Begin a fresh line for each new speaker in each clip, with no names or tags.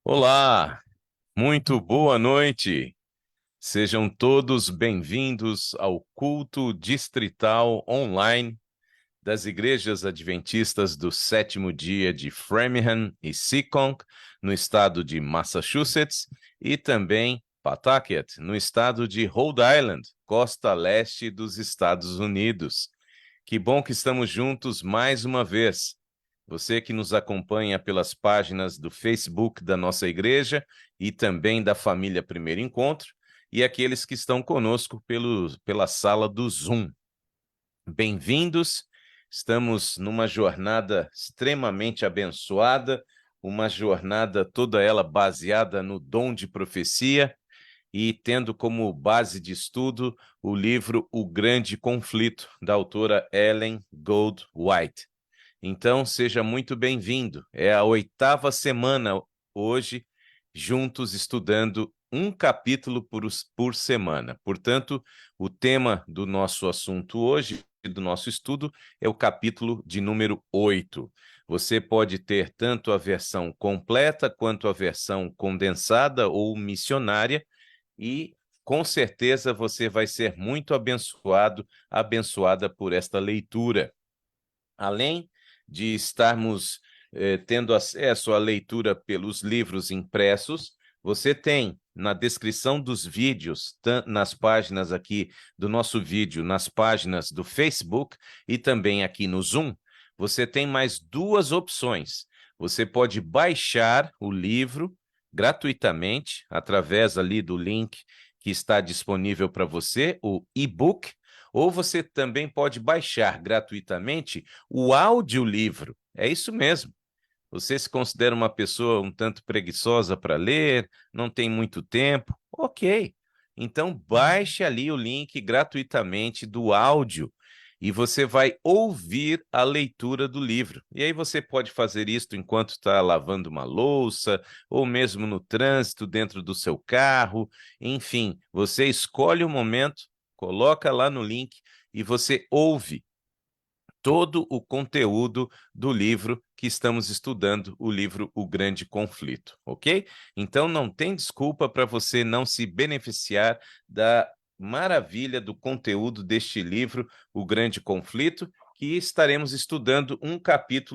Olá, muito boa noite. Sejam todos bem-vindos ao culto distrital online das Igrejas Adventistas do Sétimo Dia de Framingham e Seekonk, no estado de Massachusetts, e também Pawtucket, no estado de Rhode Island, costa leste dos Estados Unidos. Que bom que estamos juntos mais uma vez. Você que nos acompanha pelas páginas do Facebook da nossa igreja e também da família Primeiro Encontro, e aqueles que estão conosco pela sala do Zoom. Bem-vindos, estamos numa jornada extremamente abençoada, uma jornada toda ela baseada no dom de profecia e tendo como base de estudo o livro O Grande Conflito, da autora Ellen Gold White. Então, seja muito bem-vindo. É a 8ª semana hoje, juntos estudando um capítulo por semana. Portanto, o tema do nosso assunto hoje, do nosso estudo, é o capítulo de número 8. Você pode ter tanto a versão completa quanto a versão condensada ou missionária, e com certeza você vai ser muito abençoada por esta leitura. Além de estarmos tendo acesso à leitura pelos livros impressos, você tem na descrição dos vídeos, nas páginas aqui do nosso vídeo, nas páginas do Facebook e também aqui no Zoom, você tem mais duas opções. Você pode baixar o livro gratuitamente através ali do link que está disponível para você, o e-book, ou você também pode baixar gratuitamente o audiolivro. É isso mesmo. Você se considera uma pessoa um tanto preguiçosa para ler, não tem muito tempo? Ok. Então, baixe ali o link gratuitamente do áudio e você vai ouvir a leitura do livro. E aí você pode fazer isso enquanto está lavando uma louça, ou mesmo no trânsito, dentro do seu carro. Enfim, você escolhe o momento, coloca lá no link e você ouve todo o conteúdo do livro que estamos estudando, o livro O Grande Conflito, ok? Então não tem desculpa para você não se beneficiar da maravilha do conteúdo deste livro, O Grande Conflito, que estaremos estudando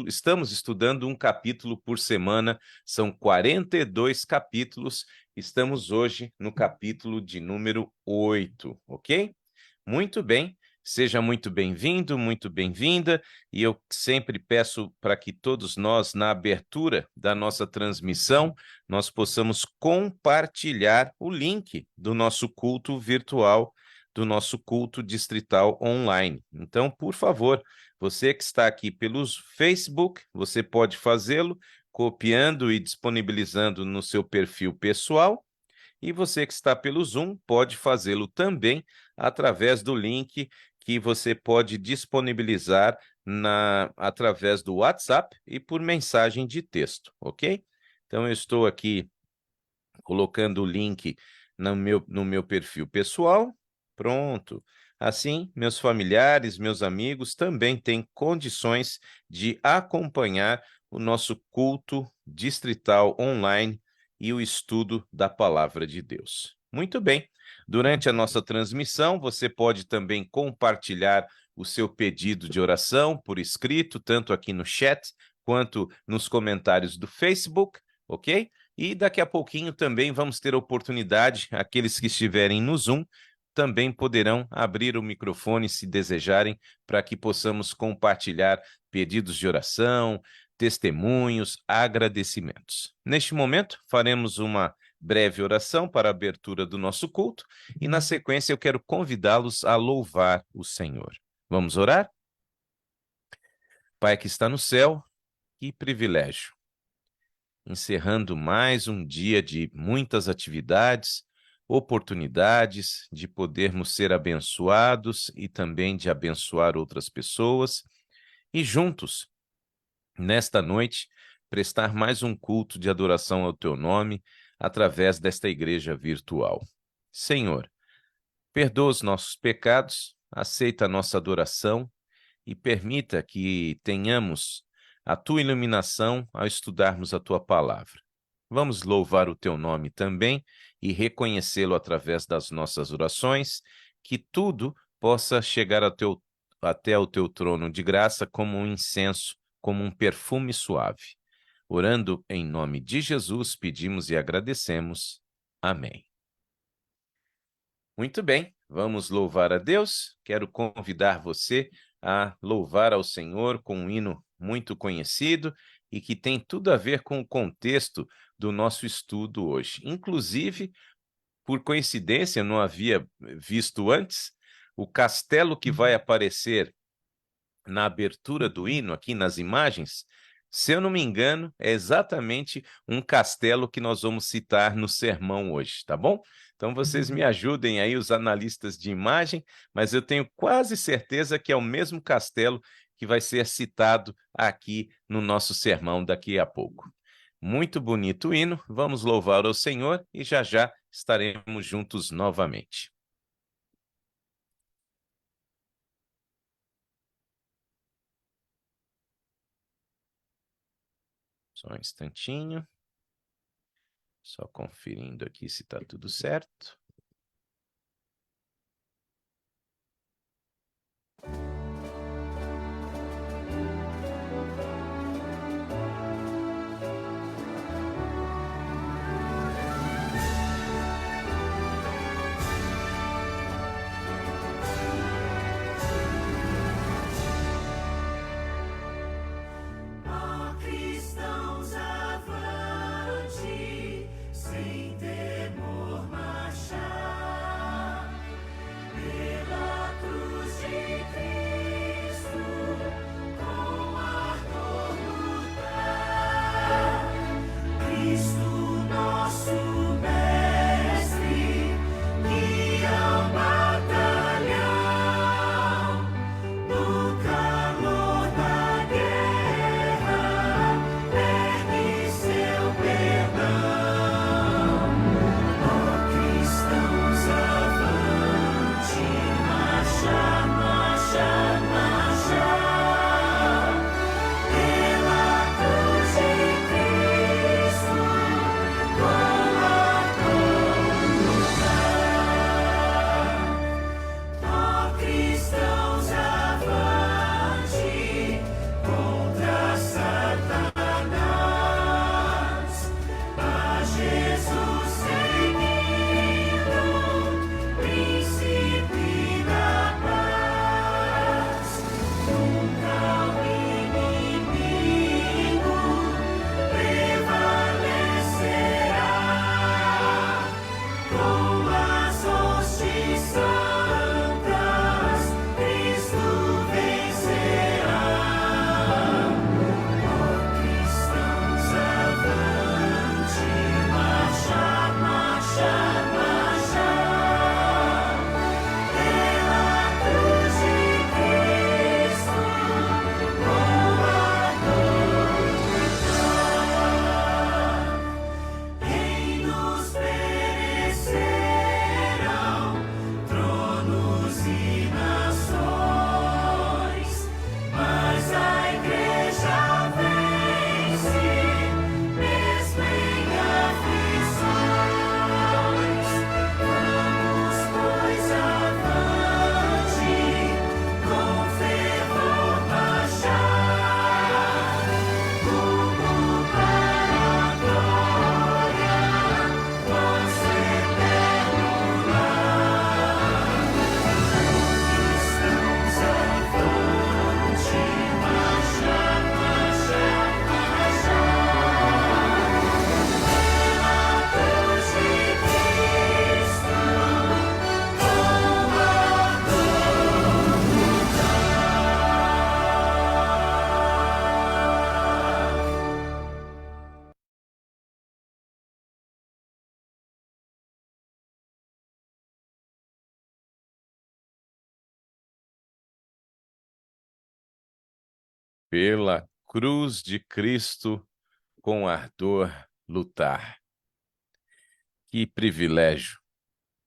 estamos estudando um capítulo por semana, são 42 capítulos, estamos hoje no capítulo de número 8, ok? Muito bem. Seja muito bem-vindo, muito bem-vinda, e eu sempre peço para que todos nós, na abertura da nossa transmissão, nós possamos compartilhar o link do nosso culto virtual, do nosso culto distrital online. Então, por favor, você que está aqui pelos Facebook, você pode fazê-lo copiando e disponibilizando no seu perfil pessoal, e você que está pelo Zoom pode fazê-lo também através do link que você pode disponibilizar através do WhatsApp e por mensagem de texto, ok? Então, eu estou aqui colocando o link no meu perfil pessoal. Pronto. Assim, meus familiares, meus amigos também têm condições de acompanhar o nosso culto distrital online e o estudo da Palavra de Deus. Muito bem. Durante a nossa transmissão, você pode também compartilhar o seu pedido de oração por escrito, tanto aqui no chat quanto nos comentários do Facebook, ok? E daqui a pouquinho também vamos ter oportunidade, aqueles que estiverem no Zoom também poderão abrir o microfone se desejarem, para que possamos compartilhar pedidos de oração, testemunhos, agradecimentos. Neste momento, faremos uma breve oração para a abertura do nosso culto e, na sequência, eu quero convidá-los a louvar o Senhor. Vamos orar? Pai que está no céu, que privilégio! Encerrando mais um dia de muitas atividades, oportunidades de podermos ser abençoados e também de abençoar outras pessoas, e juntos, nesta noite, prestar mais um culto de adoração ao Teu nome através desta igreja virtual. Senhor, perdoa os nossos pecados, aceita a nossa adoração e permita que tenhamos a Tua iluminação ao estudarmos a Tua palavra. vamos louvar o teu nome também e reconhecê-lo através das nossas orações, que tudo possa chegar até o teu trono de graça como um incenso, como um perfume suave. Orando em nome de Jesus, pedimos e agradecemos. Amém. Muito bem, vamos louvar a Deus. Quero convidar você a louvar ao Senhor com um hino muito conhecido e que tem tudo a ver com o contexto do nosso estudo hoje. Inclusive, por coincidência, eu não havia visto antes, o castelo que vai aparecer na abertura do hino, aqui nas imagens, se eu não me engano, é exatamente um castelo que nós vamos citar no sermão hoje, tá bom? Então vocês me ajudem aí, os analistas de imagem, mas eu tenho quase certeza que é o mesmo castelo que vai ser citado aqui no nosso sermão daqui a pouco. Muito bonito o hino, vamos louvar ao Senhor e já já estaremos juntos novamente. Só um instantinho. Só conferindo aqui se está tudo certo. Pela cruz de Cristo, com ardor lutar. Que privilégio,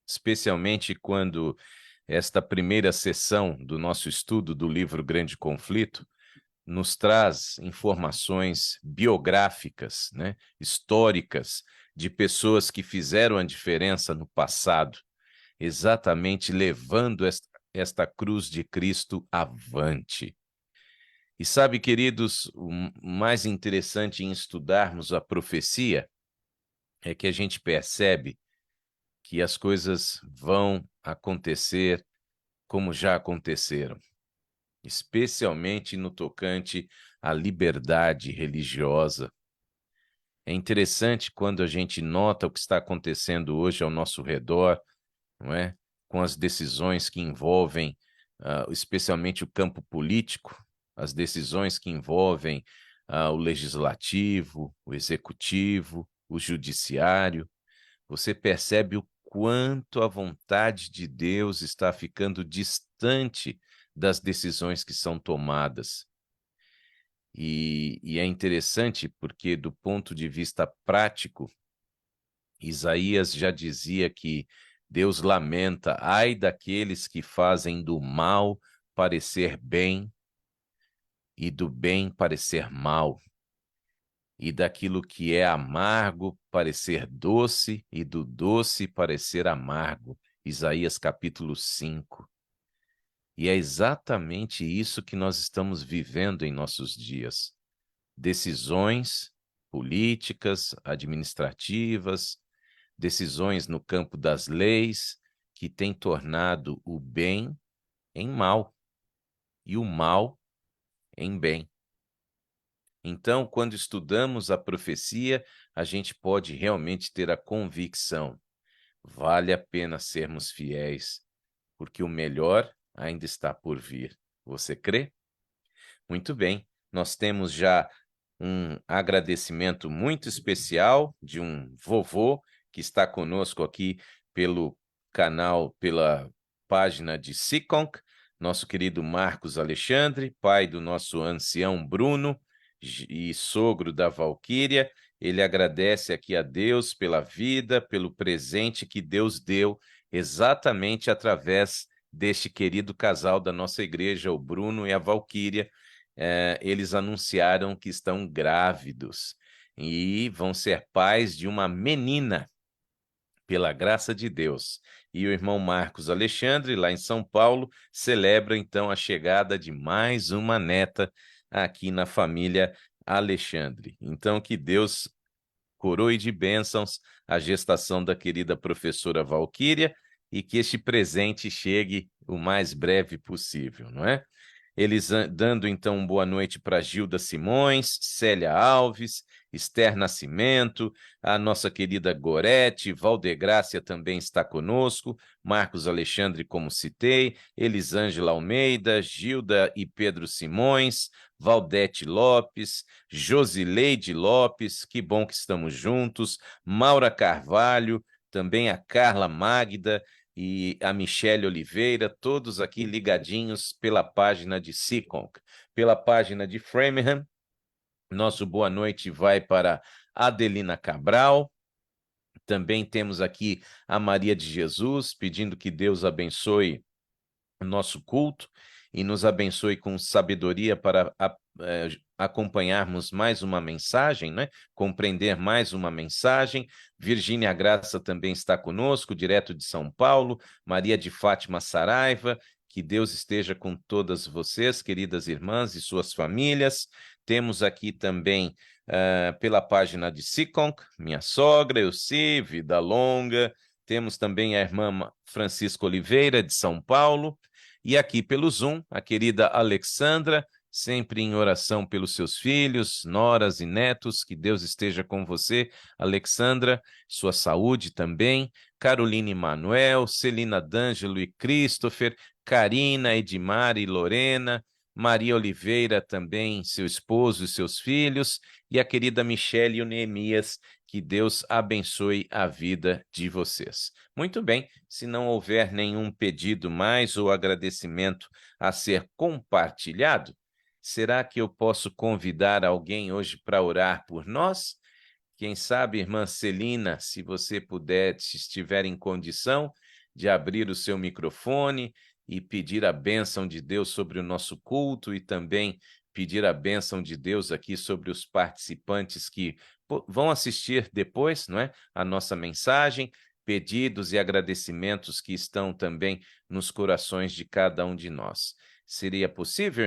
especialmente quando esta primeira sessão do nosso estudo do livro Grande Conflito nos traz informações biográficas, né, históricas, de pessoas que fizeram a diferença no passado, exatamente levando esta cruz de Cristo avante. E sabe, queridos, o mais interessante em estudarmos a profecia é que a gente percebe que as coisas vão acontecer como já aconteceram, especialmente no tocante à liberdade religiosa. É interessante quando a gente nota o que está acontecendo hoje ao nosso redor, não é? Com as decisões que envolvem, especialmente o campo político, as decisões que envolvem o legislativo, o executivo, o judiciário. Você percebe o quanto a vontade de Deus está ficando distante das decisões que são tomadas. E é interessante porque, do ponto de vista prático, Isaías já dizia que Deus lamenta, ai daqueles que fazem do mal parecer bem e do bem parecer mal, e daquilo que é amargo parecer doce e do doce parecer amargo. Isaías capítulo 5. E é exatamente isso que nós estamos vivendo em nossos dias. Decisões políticas, administrativas, decisões no campo das leis que têm tornado o bem em mal e o mal em bem. Então, quando estudamos a profecia, a gente pode realmente ter a convicção: vale a pena sermos fiéis, porque o melhor ainda está por vir. Você crê? Muito bem, nós temos já um agradecimento muito especial de um vovô que está conosco aqui pelo canal, pela página de Seekonk, nosso querido Marcos Alexandre, pai do nosso ancião Bruno e sogro da Valquíria. Ele agradece aqui a Deus pela vida, pelo presente que Deus deu exatamente através deste querido casal da nossa igreja, o Bruno e a Valquíria. Eles anunciaram que estão grávidos e vão ser pais de uma menina, pela graça de Deus. E o irmão Marcos Alexandre, lá em São Paulo, celebra então a chegada de mais uma neta aqui na família Alexandre. Então, que Deus coroe de bênçãos a gestação da querida professora Valquíria e que este presente chegue o mais breve possível, não é? Eles dando então boa noite para Gilda Simões, Célia Alves, Esther Nascimento, a nossa querida Gorete, Valdegrácia também está conosco, Marcos Alexandre, como citei, Elisângela Almeida, Gilda e Pedro Simões, Valdete Lopes, Josileide Lopes, que bom que estamos juntos, Maura Carvalho, também a Carla Magda e a Michele Oliveira, todos aqui ligadinhos pela página de Seekonk. Pela página de Framingham, nosso boa noite vai para Adelina Cabral. Também temos aqui a Maria de Jesus, pedindo que Deus abençoe o nosso culto e nos abençoe com sabedoria para acompanharmos mais uma mensagem, né? Compreender mais uma mensagem. Virgínia Graça também está conosco, direto de São Paulo. Maria de Fátima Saraiva, que Deus esteja com todas vocês, queridas irmãs e suas famílias. Temos aqui também, pela página de Seekonk, minha sogra, Elci, vida longa. Temos também a irmã Francisca Oliveira, de São Paulo. E aqui pelo Zoom, a querida Alexandra, sempre em oração pelos seus filhos, noras e netos, que Deus esteja com você, Alexandra, sua saúde também, Caroline Manuel, Celina D'Angelo e Christopher, Karina, Edmar e Lorena, Maria Oliveira também, seu esposo e seus filhos, e a querida Michele e o Neemias, que Deus abençoe a vida de vocês. Muito bem, se não houver nenhum pedido mais ou agradecimento a ser compartilhado, será que eu posso convidar alguém hoje para orar por nós? Quem sabe, irmã Celina, se você puder, se estiver em condição de abrir o seu microfone e pedir a bênção de Deus sobre o nosso culto e também pedir a bênção de Deus aqui sobre os participantes que vão assistir depois, não é? A nossa mensagem, pedidos e agradecimentos que estão também nos corações de cada um de nós. Seria possível,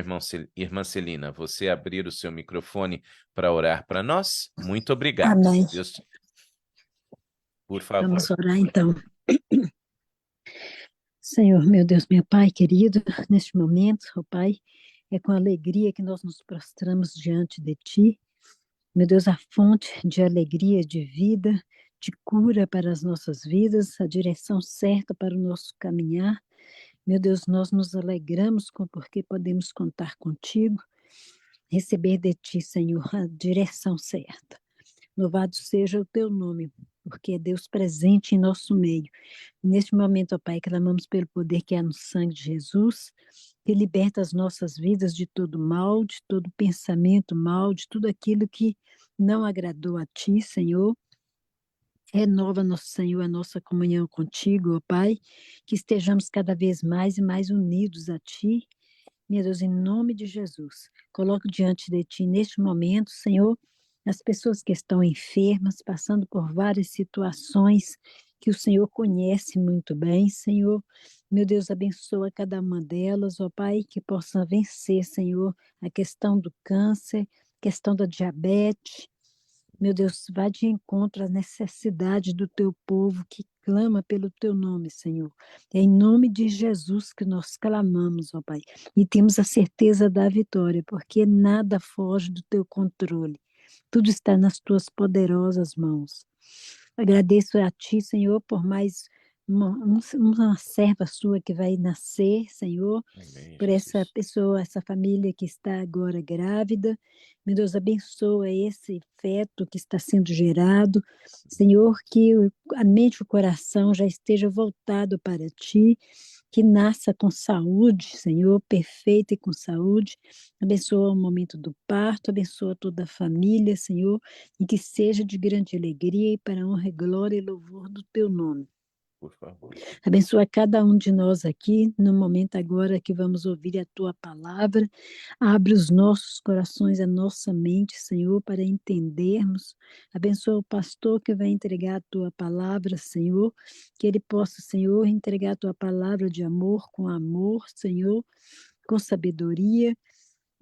irmã Celina, você abrir o seu microfone para orar para nós? Muito obrigado.
Amém.
Deus, por favor.
Vamos orar então. Senhor, meu Deus, meu Pai querido, neste momento, ó Pai, é com alegria que nós nos prostramos diante de Ti. Meu Deus, a fonte de alegria, de vida, de cura para as nossas vidas, a direção certa para o nosso caminhar. Meu Deus, nós nos alegramos porque podemos contar contigo, receber de Ti, Senhor, a direção certa. Louvado seja o Teu nome, porque é Deus presente em nosso meio. Neste momento, ó Pai, clamamos pelo poder que há no sangue de Jesus, que liberta as nossas vidas de todo mal, de todo pensamento mal, de tudo aquilo que não agradou a Ti, Senhor. Renova, nosso Senhor, a nossa comunhão contigo, ó Pai, que estejamos cada vez mais e mais unidos a Ti. Meu Deus, em nome de Jesus, coloco diante de Ti neste momento, Senhor, as pessoas que estão enfermas, passando por várias situações que o Senhor conhece muito bem, Senhor. Meu Deus, abençoa cada uma delas, ó Pai, que possa vencer, Senhor, a questão do câncer, questão da diabetes. Meu Deus, vá de encontro às necessidades do teu povo que clama pelo teu nome, Senhor. É em nome de Jesus que nós clamamos, ó Pai, e temos a certeza da vitória, porque nada foge do teu controle. Tudo está nas tuas poderosas mãos. Agradeço a ti, Senhor, por mais uma serva sua que vai nascer, Senhor,
Amém,
por essa
Jesus.
pessoa, essa família que está agora grávida. Meu Deus, abençoa esse feto que está sendo gerado. Senhor, que a mente e o coração já esteja voltado para Ti, que nasça com saúde, Senhor, perfeita e com saúde. Abençoa o momento do parto, abençoa toda a família, Senhor, e que seja de grande alegria e para a honra, glória e louvor do Teu nome.
Por favor.
Abençoa cada um de nós aqui, no momento agora que vamos ouvir a Tua palavra. Abre os nossos corações, a nossa mente, Senhor, para entendermos. Abençoa o pastor que vai entregar a Tua palavra, Senhor, que ele possa, Senhor, entregar a Tua palavra de amor, Senhor, com sabedoria,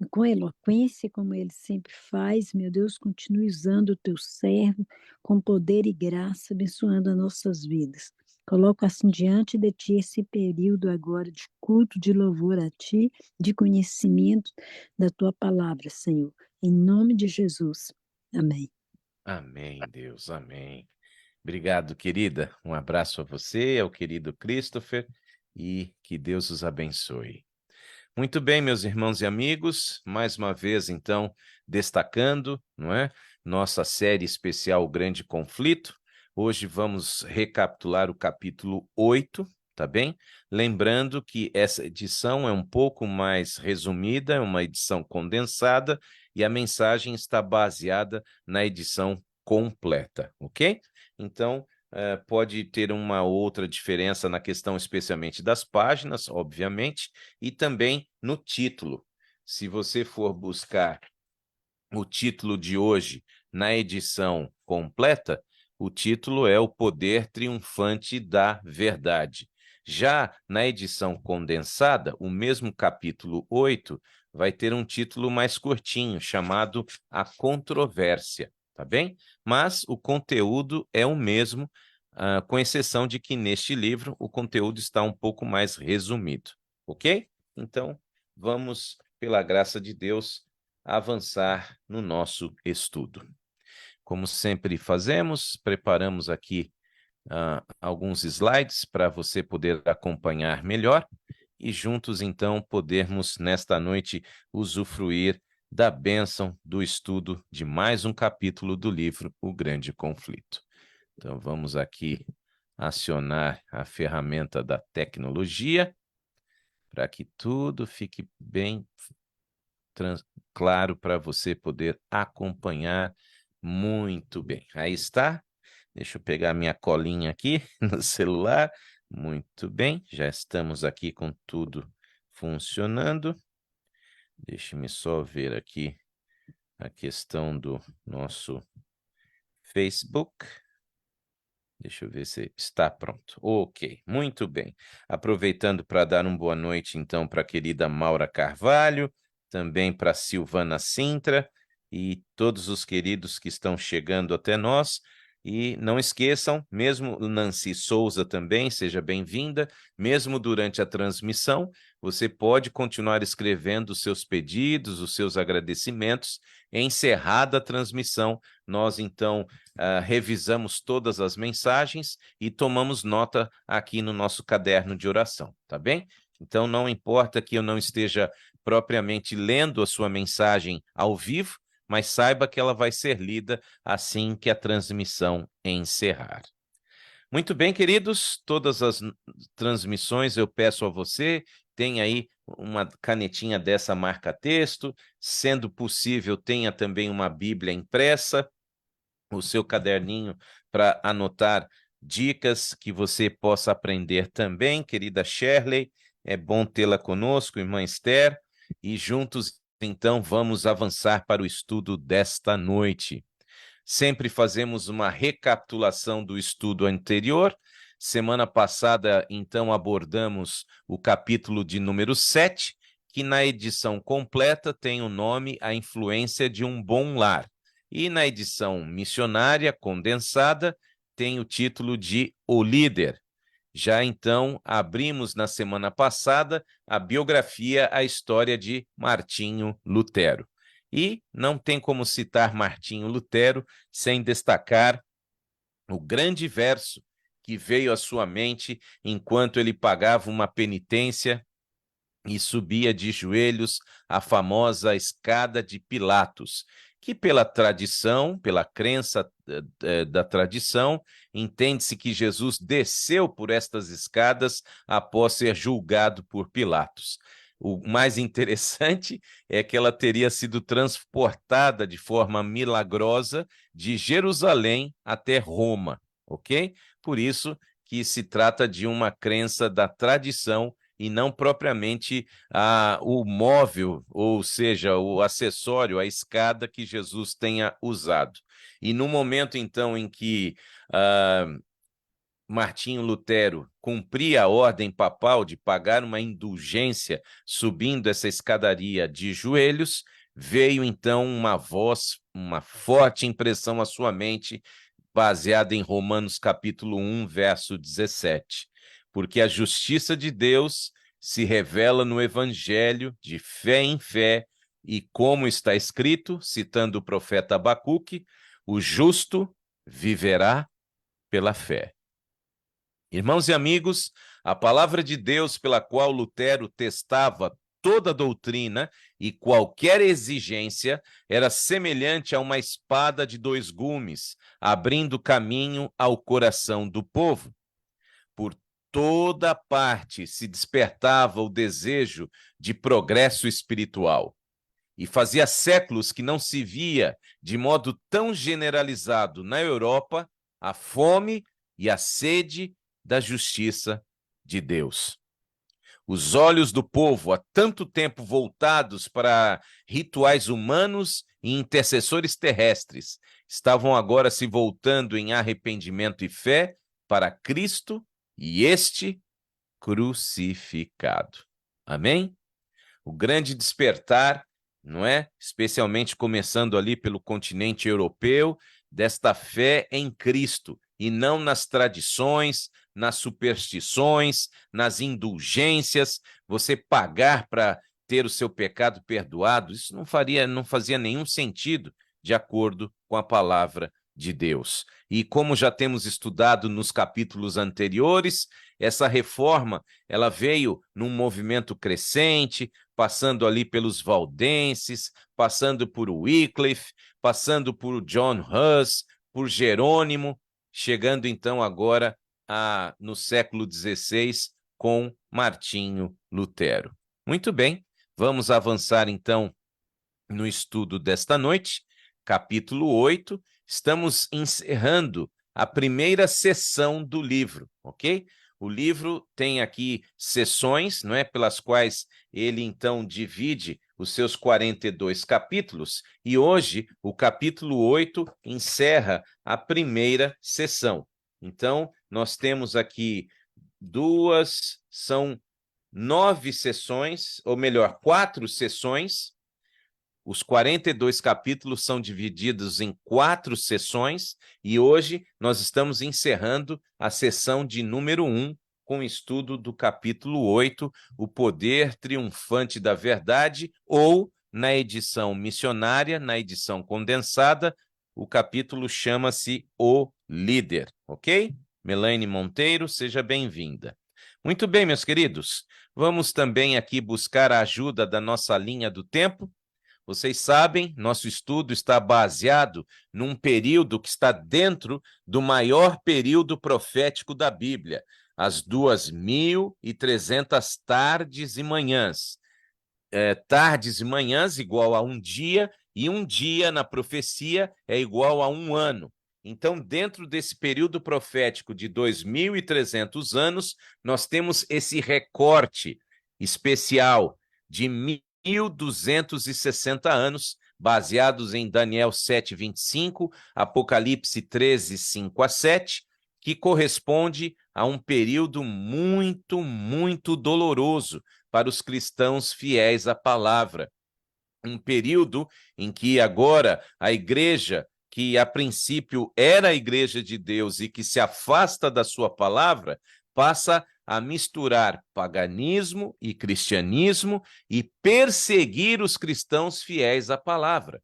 com eloquência, como ele sempre faz. Meu Deus, continue usando o Teu servo com poder e graça, abençoando as nossas vidas. Coloco assim diante de Ti esse período agora de culto, de louvor a Ti, de conhecimento da Tua palavra, Senhor. Em nome de Jesus. Amém.
Amém, Deus, amém. Obrigado, querida. Um abraço a você, ao querido Christopher, e que Deus os abençoe. Muito bem, meus irmãos e amigos, mais uma vez, então, destacando, não é? Nossa série especial O Grande Conflito. Hoje vamos recapitular o capítulo 8, tá bem? Lembrando que essa edição é um pouco mais resumida, é uma edição condensada, e a mensagem está baseada na edição completa, ok? Então, pode ter uma outra diferença na questão especialmente das páginas, obviamente, e também no título. Se você for buscar o título de hoje na edição completa, o título é O Poder Triunfante da Verdade. Já na edição condensada, o mesmo capítulo 8 vai ter um título mais curtinho, chamado A Controvérsia, tá bem? Mas o conteúdo é o mesmo, com exceção de que neste livro o conteúdo está um pouco mais resumido, ok? Então, vamos, pela graça de Deus, avançar no nosso estudo. Como sempre fazemos, preparamos aqui alguns slides para você poder acompanhar melhor e juntos, então, podermos, nesta noite, usufruir da bênção do estudo de mais um capítulo do livro O Grande Conflito. Então, vamos aqui acionar a ferramenta da tecnologia para que tudo fique bem claro para você poder acompanhar muito bem. Aí está. Deixa eu pegar minha colinha aqui no celular. Muito bem, já estamos aqui com tudo funcionando. Deixe-me só ver aqui a questão do nosso Facebook. Deixa eu ver se está pronto. Ok, muito bem. Aproveitando para dar uma boa noite, então, para a querida Maura Carvalho, também para Silvana Sintra e todos os queridos que estão chegando até nós. E não esqueçam, mesmo Nancy Souza também, seja bem-vinda, mesmo durante a transmissão, você pode continuar escrevendo os seus pedidos, os seus agradecimentos. Encerrada a transmissão, nós então revisamos todas as mensagens e tomamos nota aqui no nosso caderno de oração, tá bem? Então, não importa que eu não esteja propriamente lendo a sua mensagem ao vivo, mas saiba que ela vai ser lida assim que a transmissão encerrar. Muito bem, queridos, todas as transmissões eu peço a você, tenha aí uma canetinha dessa marca-texto, sendo possível, tenha também uma Bíblia impressa, o seu caderninho para anotar dicas que você possa aprender também, querida Shirley. É bom tê-la conosco, irmã Esther, e juntos, então, vamos avançar para o estudo desta noite. Sempre fazemos uma recapitulação do estudo anterior. Semana passada, então, abordamos o capítulo de número 7, que na edição completa tem o nome A Influência de um Bom Lar. E na edição missionária condensada tem o título de O Líder. Já então, abrimos na semana passada a biografia, a história de Martinho Lutero. E não tem como citar Martinho Lutero sem destacar o grande verso que veio à sua mente enquanto ele pagava uma penitência e subia de joelhos a famosa escada de Pilatos, que pela tradição, pela crença da tradição, entende-se que Jesus desceu por estas escadas após ser julgado por Pilatos. O mais interessante é que ela teria sido transportada de forma milagrosa de Jerusalém até Roma, ok? Por isso que se trata de uma crença da tradição e não propriamente o móvel, ou seja, o acessório, a escada que Jesus tenha usado. E no momento, então, em que Martinho Lutero cumpria a ordem papal de pagar uma indulgência subindo essa escadaria de joelhos, veio então uma voz, uma forte impressão à sua mente, baseada em Romanos capítulo 1, verso 17. Porque a justiça de Deus se revela no evangelho de fé em fé, e como está escrito, citando o profeta Abacuque, o justo viverá pela fé. Irmãos e amigos, a palavra de Deus pela qual Lutero testava toda a doutrina e qualquer exigência era semelhante a uma espada de dois gumes, abrindo caminho ao coração do povo. Por toda parte se despertava o desejo de progresso espiritual. E fazia séculos que não se via de modo tão generalizado na Europa a fome e a sede da justiça de Deus. Os olhos do povo, há tanto tempo voltados para rituais humanos e intercessores terrestres, estavam agora se voltando em arrependimento e fé para Cristo e este crucificado. Amém? O grande despertar, não é? Especialmente começando ali pelo continente europeu, desta fé em Cristo e não nas tradições, nas superstições, nas indulgências, você pagar para ter o seu pecado perdoado, isso não fazia nenhum sentido de acordo com a palavra de Deus. E como já temos estudado nos capítulos anteriores, essa reforma, ela veio num movimento crescente, passando ali pelos valdenses, passando por Wycliffe, passando por John Huss, por Jerônimo, chegando então agora no século XVI com Martinho Lutero. Muito bem, vamos avançar então no estudo desta noite, capítulo 8. Estamos encerrando a primeira sessão do livro, ok? O livro tem aqui sessões, não é, pelas quais ele então divide os seus 42 capítulos, e hoje o capítulo 8 encerra a primeira sessão. Então, nós temos aqui são 9 sessões, ou melhor, 4 sessões. Os 42 capítulos são divididos em 4 sessões, e hoje nós estamos encerrando a sessão de número 1, com o estudo do capítulo 8, O Poder Triunfante da Verdade, ou, na edição missionária, na edição condensada, o capítulo chama-se O Líder, ok? Melaine Monteiro, seja bem-vinda. Muito bem, meus queridos, vamos também aqui buscar a ajuda da nossa linha do tempo. Vocês sabem, nosso estudo está baseado num período que está dentro do maior período profético da Bíblia, as 2.300 tardes e manhãs. Tardes e manhãs igual a um dia, e um dia na profecia é igual a um ano. Então, dentro desse período profético de 2.300 anos, nós temos esse recorte especial de 1.260 anos, baseados em Daniel 7:25, Apocalipse 13:5-7, que corresponde a um período muito, muito doloroso para os cristãos fiéis à palavra. Um período em que agora a igreja, que a princípio era a igreja de Deus e que se afasta da sua palavra, passa a misturar paganismo e cristianismo e perseguir os cristãos fiéis à palavra.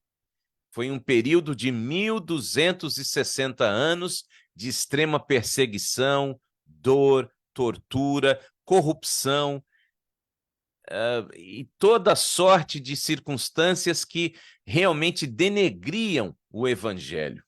Foi um período de 1.260 anos de extrema perseguição, dor, tortura, corrupção, e toda sorte de circunstâncias que realmente denegriam o evangelho.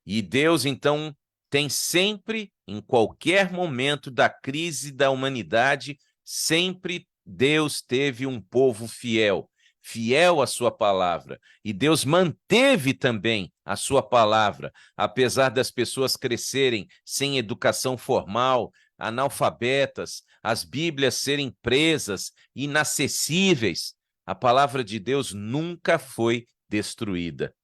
E Deus, então, tem sempre, em qualquer momento da crise da humanidade, sempre Deus teve um povo fiel, fiel à sua palavra. E Deus manteve também a sua palavra, apesar das pessoas crescerem sem educação formal, analfabetas, as Bíblias serem presas, inacessíveis. A palavra de Deus nunca foi destruída.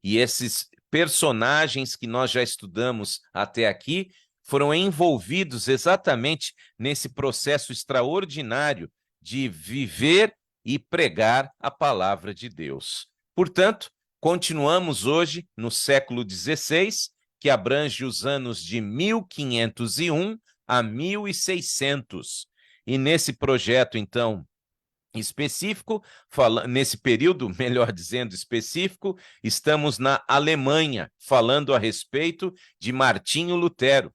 E esses personagens que nós já estudamos até aqui foram envolvidos exatamente nesse processo extraordinário de viver e pregar a palavra de Deus. Portanto, continuamos hoje no século XVI, que abrange os anos de 1501 a 1600. E nesse projeto, então, específico, nesse período, melhor dizendo, específico, estamos na Alemanha, falando a respeito de Martinho Lutero,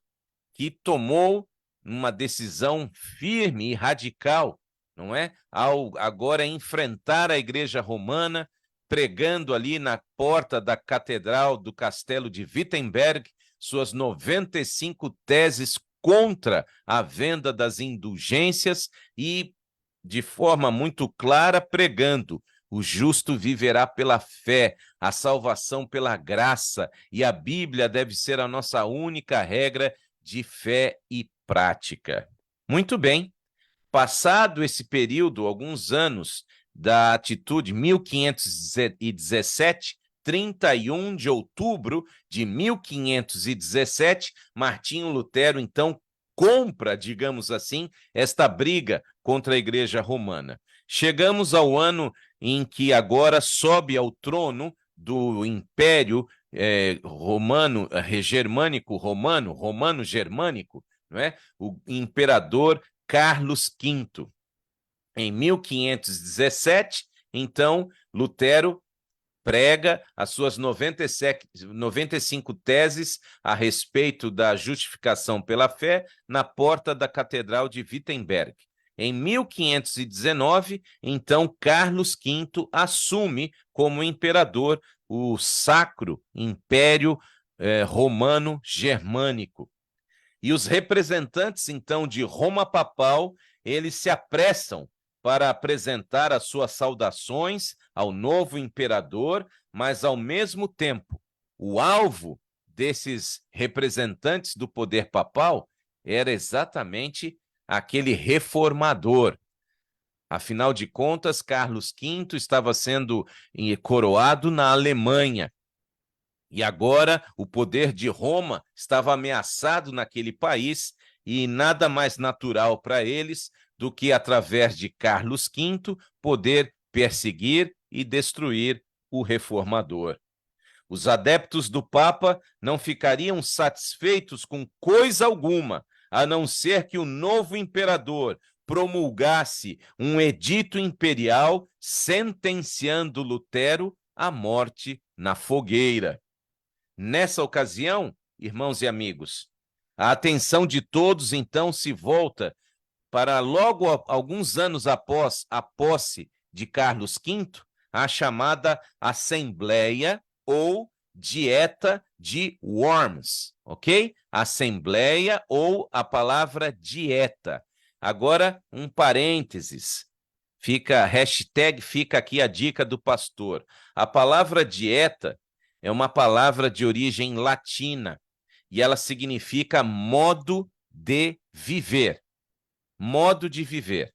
que tomou uma decisão firme e radical, não é? Ao agora enfrentar a Igreja Romana, pregando ali na porta da Catedral do Castelo de Wittenberg, suas 95 teses contra a venda das indulgências e de forma muito clara, pregando: o justo viverá pela fé, a salvação pela graça, e a Bíblia deve ser a nossa única regra de fé e prática. Muito bem, passado esse período, alguns anos da atitude, 1517, 31 de outubro de 1517, Martinho Lutero, então, compra, digamos assim, esta briga contra a Igreja Romana. Chegamos ao ano em que agora sobe ao trono do Império Romano, Germânico Romano, Romano-Germânico, não é? O imperador Carlos V. Em 1517, então, Lutero prega as suas 95 teses a respeito da justificação pela fé na porta da Catedral de Wittenberg. Em 1519, então, Carlos V assume como imperador o Sacro Império Romano-Germânico. E os representantes, então, de Roma Papal, eles se apressam para apresentar as suas saudações ao novo imperador, mas, ao mesmo tempo, o alvo desses representantes do poder papal era exatamente aquele reformador, Afinal de contas, Carlos V estava sendo coroado na Alemanha. E agora o poder de Roma estava ameaçado naquele país e nada mais natural para eles do que, através de Carlos V, poder perseguir e destruir o reformador. Os adeptos do Papa não ficariam satisfeitos com coisa alguma, a não ser que o novo imperador promulgasse um edito imperial sentenciando Lutero à morte na fogueira. Nessa ocasião, irmãos e amigos, a atenção de todos então se volta para logo alguns anos após a posse de Carlos V, a chamada Assembleia ou Dieta de Worms, ok? Assembleia ou a palavra dieta. Agora, um parênteses. Fica aqui a dica do pastor. A palavra dieta é uma palavra de origem latina e ela significa modo de viver. Modo de viver.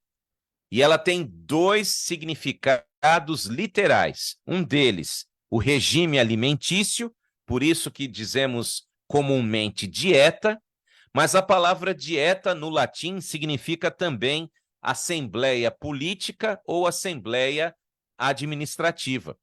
E ela tem dois significados literais. Um deles, o regime alimentício, por isso que dizemos comumente dieta, mas a palavra dieta no latim significa também assembleia política ou assembleia administrativa.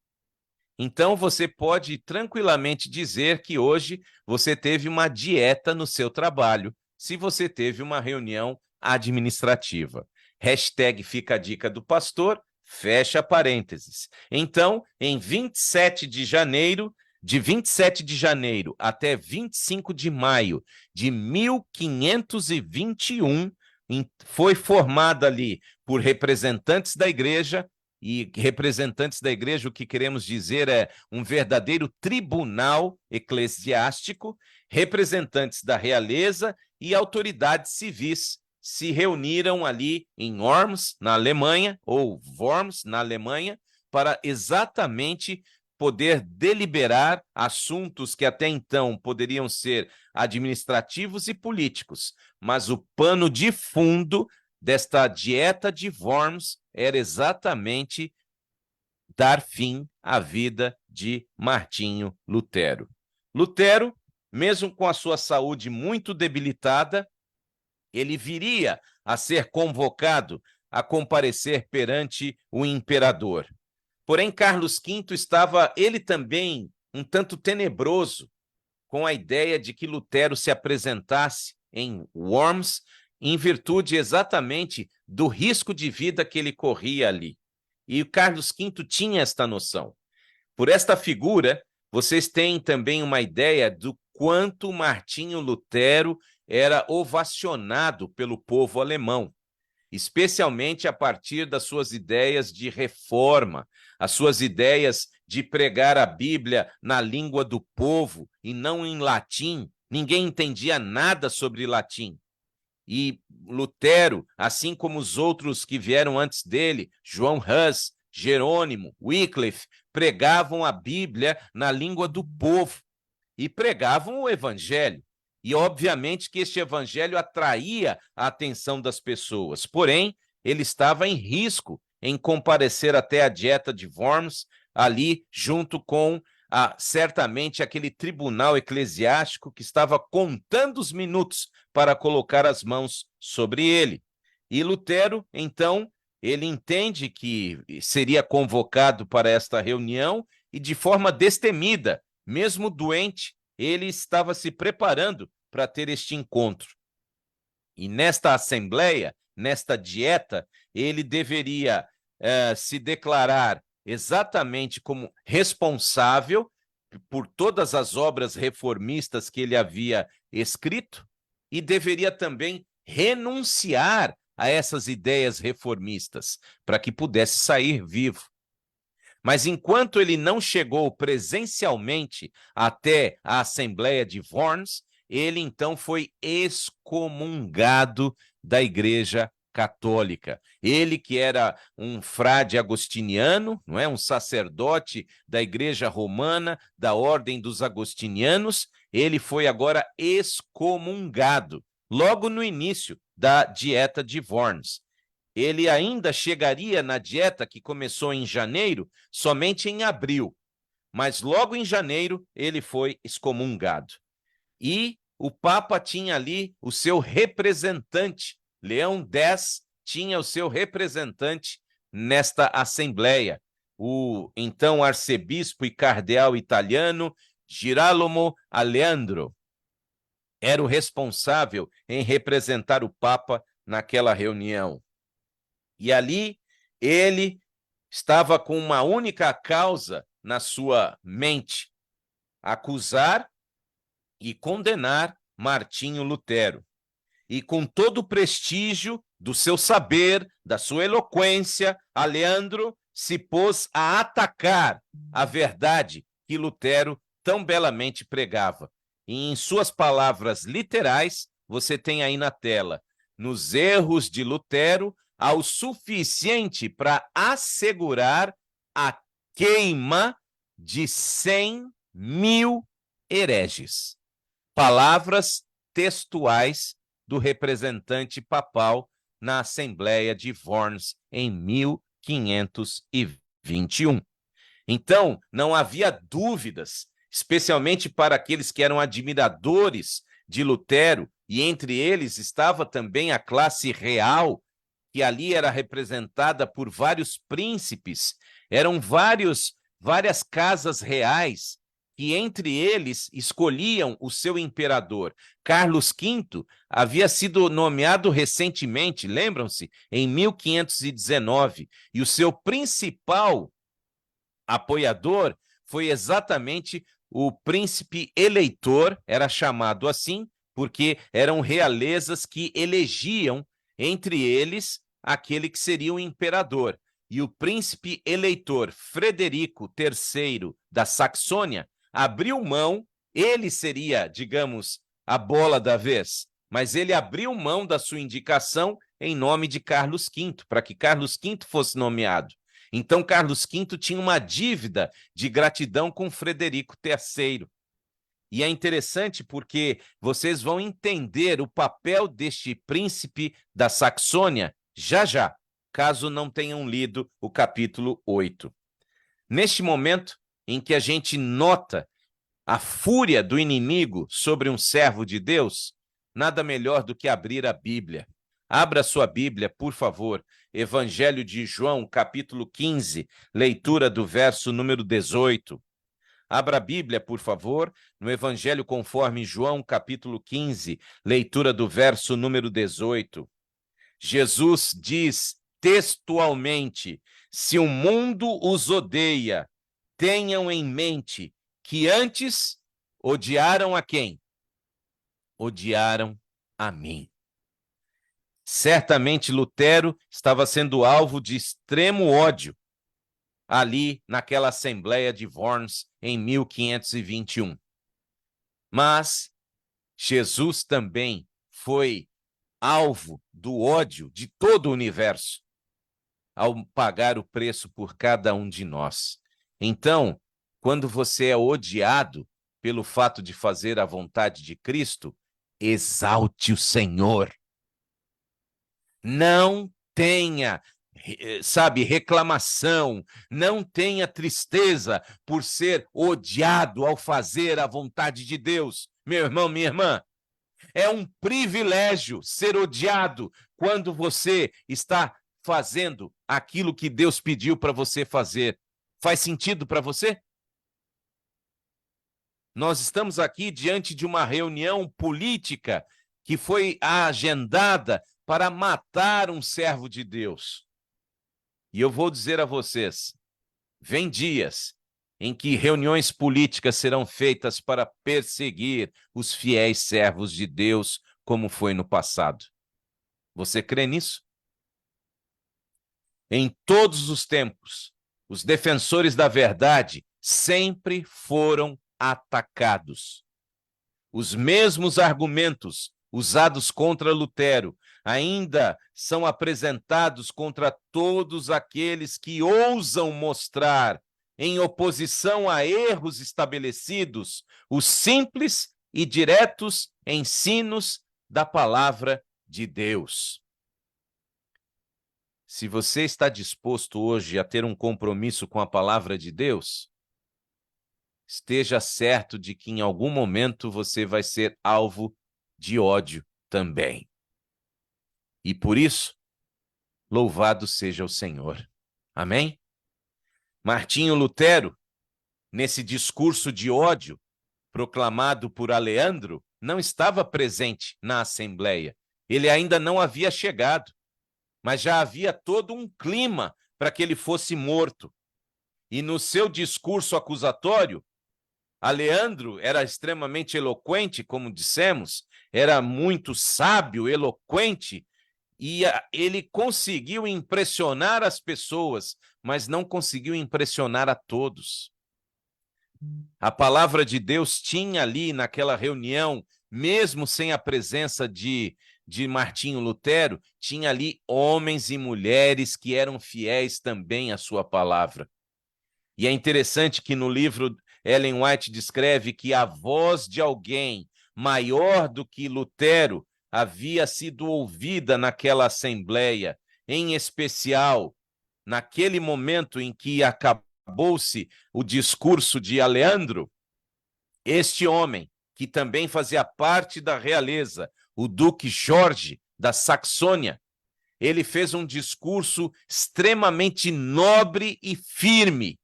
Então, você pode tranquilamente dizer que hoje você teve uma dieta no seu trabalho, se você teve uma reunião administrativa. Hashtag fica a dica do pastor, fecha parênteses. Então, em 27 de janeiro, de 27 de janeiro até 25 de maio de 1521, foi formada ali por representantes da igreja, e representantes da igreja, o que queremos dizer é um verdadeiro tribunal eclesiástico, representantes da realeza e autoridades civis se reuniram ali em Worms, na Alemanha, ou Worms, na Alemanha, para exatamente poder deliberar assuntos que até então poderiam ser administrativos e políticos, mas o pano de fundo desta dieta de Worms era exatamente dar fim à vida de Martinho Lutero. Lutero, mesmo com a sua saúde muito debilitada, ele viria a ser convocado a comparecer perante o imperador. Porém, Carlos V estava, ele também, um tanto tenebroso com a ideia de que Lutero se apresentasse em Worms em virtude exatamente do risco de vida que ele corria ali. E o Carlos V tinha esta noção. Por esta figura, vocês têm também uma ideia do quanto Martinho Lutero era ovacionado pelo povo alemão, especialmente a partir das suas ideias de reforma, as suas ideias de pregar a Bíblia na língua do povo e não em latim. Ninguém entendia nada sobre latim. E Lutero, assim como os outros que vieram antes dele, João Hus, Jerônimo, Wycliffe, pregavam a Bíblia na língua do povo e pregavam o evangelho. E, obviamente, que este evangelho atraía a atenção das pessoas. Porém, ele estava em risco em comparecer até a dieta de Worms, ali junto com, certamente, aquele tribunal eclesiástico que estava contando os minutos para colocar as mãos sobre ele. E Lutero, então, ele entende que seria convocado para esta reunião e, de forma destemida, mesmo doente, ele estava se preparando para ter este encontro. E nesta assembleia, nesta dieta, ele deveria se declarar exatamente como responsável por todas as obras reformistas que ele havia escrito e deveria também renunciar a essas ideias reformistas para que pudesse sair vivo. Mas enquanto ele não chegou presencialmente até a Assembleia de Worms, ele então foi excomungado da Igreja Católica. Ele que era um frade agostiniano, não é, um sacerdote da Igreja Romana, da Ordem dos Agostinianos, ele foi agora excomungado logo no início da Dieta de Worms. ele ainda chegaria na dieta que começou em janeiro, somente em abril. Mas logo em janeiro ele foi excomungado. E o Papa tinha ali o seu representante. Leão X tinha o seu representante nesta assembleia. O então arcebispo e cardeal italiano Girolamo Aleandro era o responsável em representar o Papa naquela reunião. E ali ele estava com uma única causa na sua mente: acusar e condenar Martinho Lutero. E com todo o prestígio do seu saber, da sua eloquência, Aleandro se pôs a atacar a verdade que Lutero tão belamente pregava. E em suas palavras literais, você tem aí na tela: nos erros de Lutero, há o suficiente para assegurar a queima de 100.000 hereges. Palavras textuais do representante papal na Assembleia de Worms em 1521. Então, não havia dúvidas, especialmente para aqueles que eram admiradores de Lutero, e entre eles estava também a classe real, que ali era representada por vários príncipes, eram várias casas reais, que entre eles escolhiam o seu imperador. Carlos V havia sido nomeado recentemente, lembram-se, em 1519, e o seu principal apoiador foi exatamente o príncipe eleitor, era chamado assim, porque eram realezas que elegiam entre eles aquele que seria o imperador. E o príncipe eleitor Frederico III da Saxônia abriu mão, ele seria, digamos, a bola da vez, mas ele abriu mão da sua indicação em nome de Carlos V, para que Carlos V fosse nomeado. Então, Carlos V tinha uma dívida de gratidão com Frederico III. E é interessante porque vocês vão entender o papel deste príncipe da Saxônia já, caso não tenham lido o capítulo 8. Neste momento em que a gente nota a fúria do inimigo sobre um servo de Deus, nada melhor do que abrir a Bíblia. Abra sua Bíblia, por favor. Evangelho de João, capítulo 15, leitura do verso número 18. Abra a Bíblia, por favor, no Evangelho conforme João, capítulo 15, leitura do verso número 18. Jesus diz textualmente: se o mundo os odeia, tenham em mente que antes odiaram a quem? Odiaram a mim. Certamente Lutero estava sendo alvo de extremo ódio ali naquela Assembleia de Worms em 1521. Mas Jesus também foi alvo do ódio de todo o universo ao pagar o preço por cada um de nós. Então, quando você é odiado pelo fato de fazer a vontade de Cristo, exalte o Senhor. Não tenha, reclamação, não tenha tristeza por ser odiado ao fazer a vontade de Deus. Meu irmão, minha irmã, é um privilégio ser odiado quando você está fazendo aquilo que Deus pediu para você fazer. Faz sentido para você? Nós estamos aqui diante de uma reunião política que foi agendada para matar um servo de Deus. E eu vou dizer a vocês, vem dias em que reuniões políticas serão feitas para perseguir os fiéis servos de Deus, como foi no passado. Você crê nisso? Em todos os tempos, os defensores da verdade sempre foram atacados. Os mesmos argumentos usados contra Lutero ainda são apresentados contra todos aqueles que ousam mostrar, em oposição a erros estabelecidos, os simples e diretos ensinos da palavra de Deus. Se você está disposto hoje a ter um compromisso com a palavra de Deus, esteja certo de que em algum momento você vai ser alvo de ódio também. E por isso, louvado seja o Senhor. Amém? Martinho Lutero, nesse discurso de ódio proclamado por Aleandro, não estava presente na Assembleia. Ele ainda não havia chegado, mas já havia todo um clima para que ele fosse morto. E no seu discurso acusatório, Aleandro era extremamente eloquente, como dissemos, era muito sábio, eloquente, e ele conseguiu impressionar as pessoas, mas não conseguiu impressionar a todos. A palavra de Deus tinha ali naquela reunião, mesmo sem a presença de Martinho Lutero, tinha ali homens e mulheres que eram fiéis também à sua palavra. E é interessante que no livro Ellen White descreve que a voz de alguém maior do que Lutero havia sido ouvida naquela assembleia, em especial naquele momento em que acabou-se o discurso de Aleandro. Este homem, que também fazia parte da realeza, o Duque Jorge da Saxônia, ele fez um discurso extremamente nobre e firme,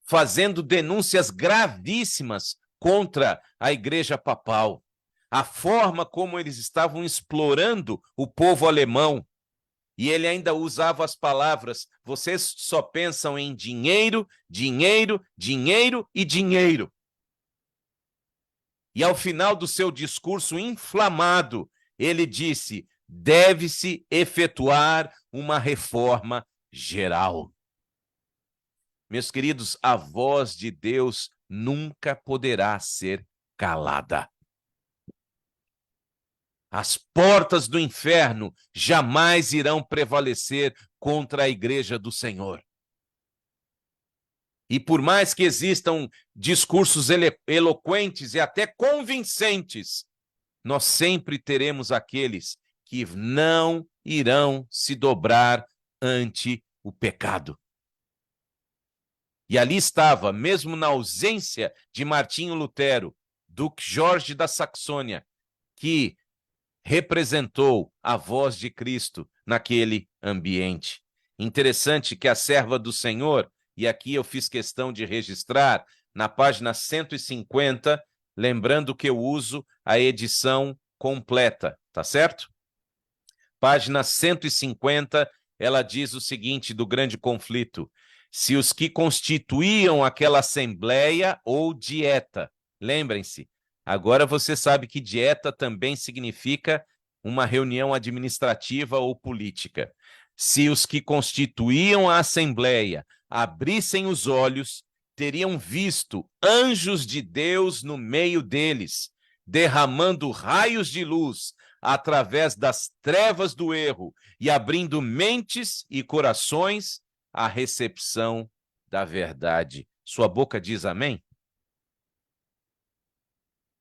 fazendo denúncias gravíssimas contra a Igreja Papal. A forma como eles estavam explorando o povo alemão. E ele ainda usava as palavras: vocês só pensam em dinheiro, dinheiro, dinheiro e dinheiro. E ao final do seu discurso inflamado, ele disse: deve-se efetuar uma reforma geral. Meus queridos, a voz de Deus nunca poderá ser calada. As portas do inferno jamais irão prevalecer contra a igreja do Senhor. E por mais que existam discursos eloquentes e até convincentes, nós sempre teremos aqueles que não irão se dobrar ante o pecado. E ali estava, mesmo na ausência de Martinho Lutero, Duque Jorge da Saxônia, que representou a voz de Cristo naquele ambiente. Interessante que a serva do Senhor, e aqui eu fiz questão de registrar, na página 150, lembrando que eu uso a edição completa, tá certo? Página 150, ela diz o seguinte do grande conflito: se os que constituíam aquela assembleia ou dieta, lembrem-se, agora você sabe que dieta também significa uma reunião administrativa ou política. Se os que constituíam a assembleia abrissem os olhos, teriam visto anjos de Deus no meio deles, derramando raios de luz através das trevas do erro e abrindo mentes e corações à recepção da verdade. Sua boca diz amém?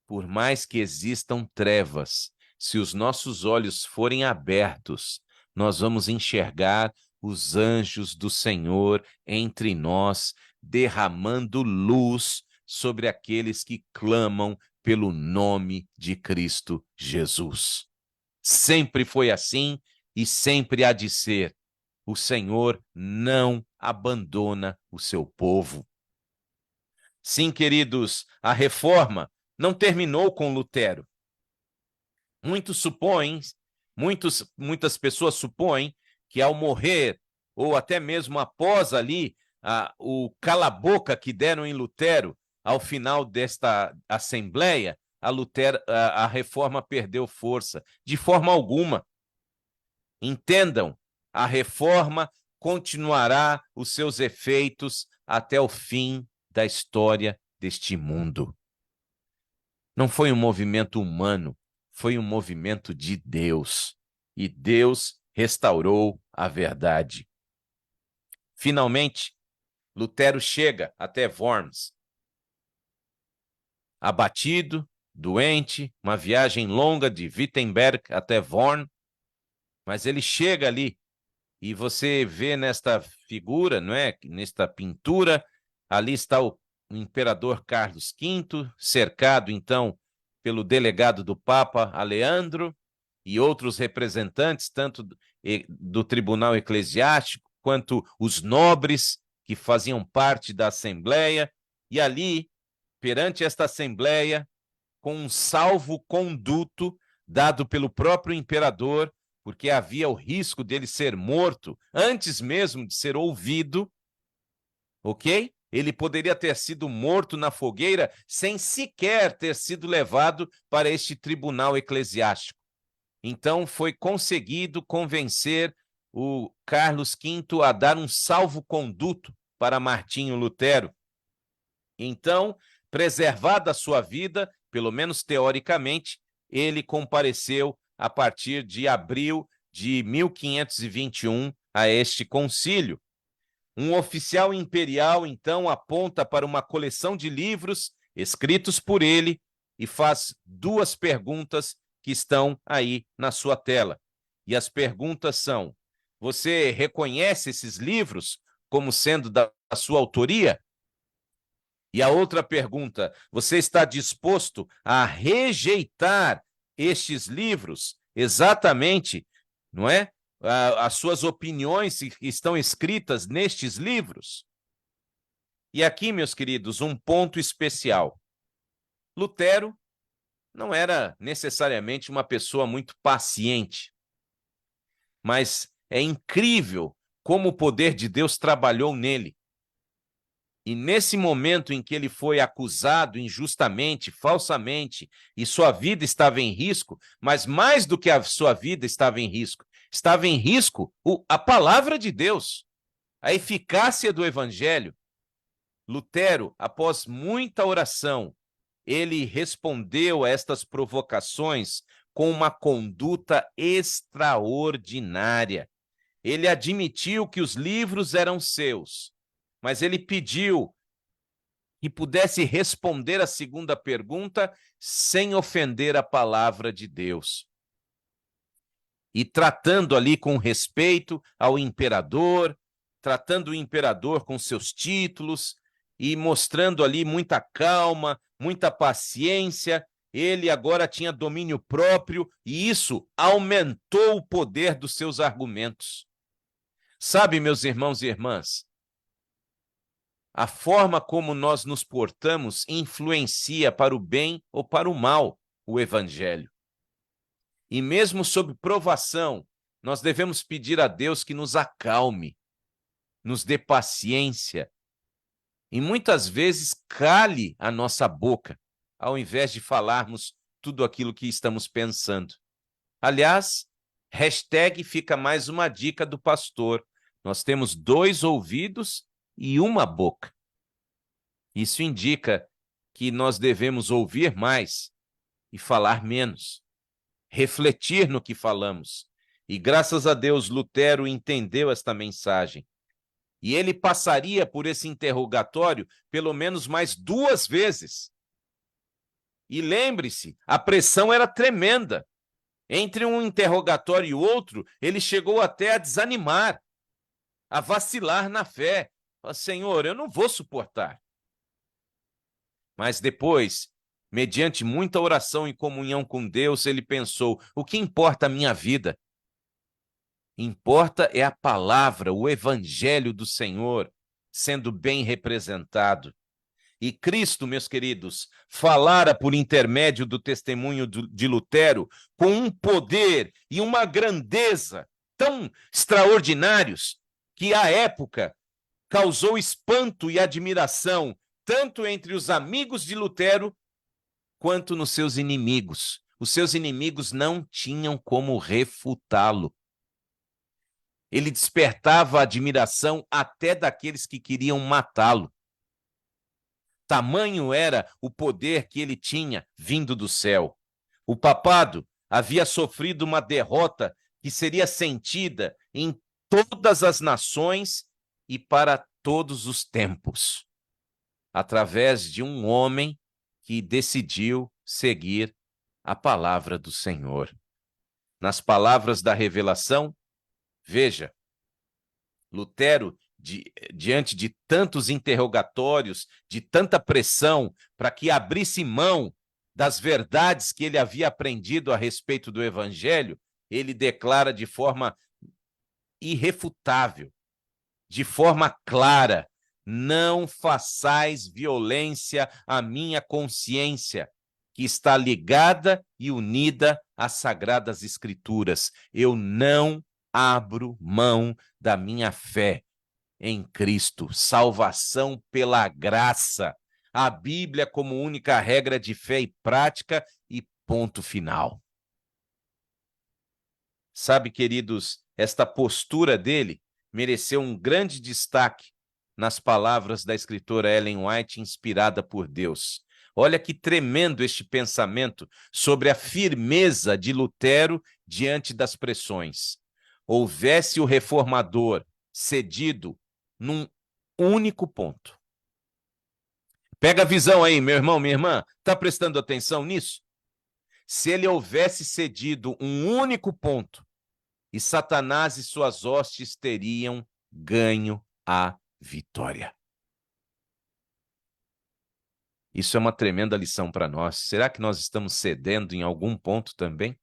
Por mais que existam trevas, se os nossos olhos forem abertos, nós vamos enxergar os anjos do Senhor entre nós, derramando luz sobre aqueles que clamam pelo nome de Cristo Jesus. Sempre foi assim e sempre há de ser. O Senhor não abandona o seu povo. Sim, queridos, a reforma não terminou com Lutero. Muitas pessoas supõem que ao morrer, ou até mesmo após ali, o cala-boca que deram em Lutero, ao final desta assembleia, a reforma perdeu força. De forma alguma. Entendam, a reforma continuará os seus efeitos até o fim da história deste mundo. Não foi um movimento humano, foi um movimento de Deus. E Deus restaurou a verdade. Finalmente, Lutero chega até Worms. Abatido, doente, uma viagem longa de Wittenberg até Worms, mas ele chega ali E você vê nesta figura, não é? Nesta pintura, ali está o imperador Carlos V, cercado então pelo delegado do Papa Aleandro e outros representantes, tanto do Tribunal Eclesiástico quanto os nobres que faziam parte da Assembleia. E ali, perante esta Assembleia, com um salvo-conduto dado pelo próprio imperador, porque havia o risco dele ser morto antes mesmo de ser ouvido, ok? Ele poderia ter sido morto na fogueira sem sequer ter sido levado para este tribunal eclesiástico. Então, foi conseguido convencer o Carlos V a dar um salvo-conduto para Martinho Lutero. Então, preservada a sua vida, pelo menos teoricamente, ele compareceu a partir de abril de 1521 a este concílio. Um oficial imperial, então, aponta para uma coleção de livros escritos por ele e faz duas perguntas que estão aí na sua tela. E as perguntas são: você reconhece esses livros como sendo da sua autoria? E a outra pergunta: você está disposto a rejeitar estes livros exatamente, não é? As suas opiniões estão escritas nestes livros? E aqui, meus queridos, um ponto especial. Lutero não era necessariamente uma pessoa muito paciente, mas é incrível como o poder de Deus trabalhou nele. E nesse momento em que ele foi acusado injustamente, falsamente, e sua vida estava em risco, mas mais do que a sua vida estava em risco a palavra de Deus, a eficácia do evangelho. Lutero, após muita oração, ele respondeu a estas provocações com uma conduta extraordinária. Ele admitiu que os livros eram seus, mas ele pediu que pudesse responder a segunda pergunta sem ofender a palavra de Deus. E tratando ali com respeito ao imperador, tratando o imperador com seus títulos e mostrando ali muita calma, muita paciência. Ele agora tinha domínio próprio e isso aumentou o poder dos seus argumentos. Sabe, meus irmãos e irmãs, a forma como nós nos portamos influencia para o bem ou para o mal o evangelho. E mesmo sob provação, nós devemos pedir a Deus que nos acalme, nos dê paciência e muitas vezes cale a nossa boca, ao invés de falarmos tudo aquilo que estamos pensando. Aliás, hashtag fica mais uma dica do pastor. Nós temos 2 ouvidos e uma boca. Isso indica que nós devemos ouvir mais e falar menos, refletir no que falamos. E graças a Deus, Lutero entendeu esta mensagem. E ele passaria por esse interrogatório pelo menos mais 2 vezes. E lembre-se, a pressão era tremenda. Entre um interrogatório e outro, ele chegou até a desanimar, a vacilar na fé. Senhor, eu não vou suportar. Mas depois, mediante muita oração e comunhão com Deus, ele pensou: o que importa a minha vida? Importa é a palavra, o evangelho do Senhor, sendo bem representado. E Cristo, meus queridos, falara por intermédio do testemunho de Lutero com um poder e uma grandeza tão extraordinários que, à época, causou espanto e admiração tanto entre os amigos de Lutero quanto nos seus inimigos. Os seus inimigos não tinham como refutá-lo. Ele despertava a admiração até daqueles que queriam matá-lo. Tamanho era o poder que ele tinha vindo do céu. O papado havia sofrido uma derrota que seria sentida em todas as nações e para todos os tempos, através de um homem que decidiu seguir a palavra do Senhor. Nas palavras da revelação, veja, Lutero, diante de tantos interrogatórios, de tanta pressão, para que abrisse mão das verdades que ele havia aprendido a respeito do Evangelho, ele declara de forma irrefutável, de forma clara: não façais violência à minha consciência, que está ligada e unida às Sagradas Escrituras. Eu não abro mão da minha fé em Cristo, salvação pela graça, a Bíblia como única regra de fé e prática e ponto final. Sabe, queridos, esta postura dele mereceu um grande destaque nas palavras da escritora Ellen White, inspirada por Deus. Olha que tremendo este pensamento sobre a firmeza de Lutero diante das pressões. Houvesse o reformador cedido num único ponto. Pega a visão aí, meu irmão, minha irmã, está prestando atenção nisso? Se ele houvesse cedido um único ponto, e Satanás e suas hostes teriam ganho a vitória. Isso é uma tremenda lição para nós. Será que nós estamos cedendo em algum ponto também?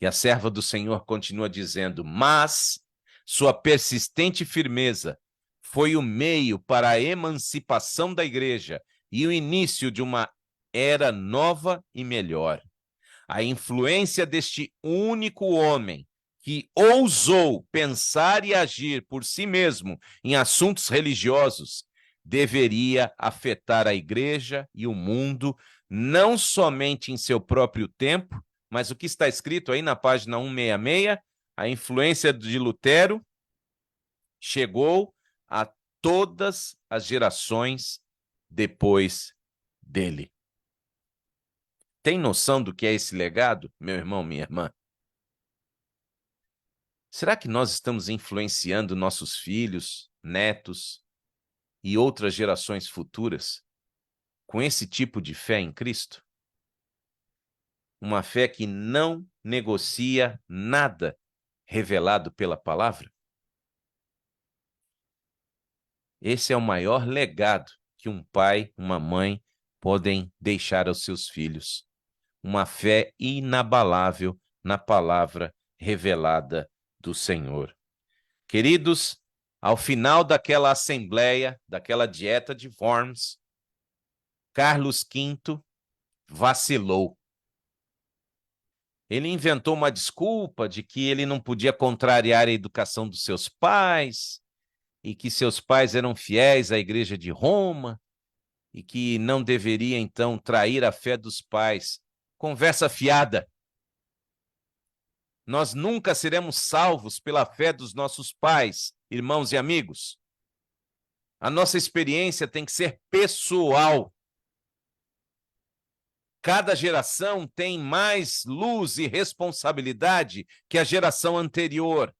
E a serva do Senhor continua dizendo: mas sua persistente firmeza foi o meio para a emancipação da igreja e o início de uma era nova e melhor. A influência deste único homem que ousou pensar e agir por si mesmo em assuntos religiosos deveria afetar a igreja e o mundo, não somente em seu próprio tempo, mas o que está escrito aí na página 166, a influência de Lutero chegou a todas as gerações depois dele. Tem noção do que é esse legado, meu irmão, minha irmã? Será que nós estamos influenciando nossos filhos, netos e outras gerações futuras com esse tipo de fé em Cristo? Uma fé que não negocia nada revelado pela palavra? Esse é o maior legado que um pai, uma mãe podem deixar aos seus filhos. Uma fé inabalável na palavra revelada do Senhor. Queridos, ao final daquela assembleia, daquela dieta de Worms, Carlos V vacilou. Ele inventou uma desculpa de que ele não podia contrariar a educação dos seus pais e que seus pais eram fiéis à Igreja de Roma e que não deveria, então, trair a fé dos pais. Conversa fiada. Nós nunca seremos salvos pela fé dos nossos pais, irmãos e amigos. A nossa experiência tem que ser pessoal. Cada geração tem mais luz e responsabilidade que a geração anterior.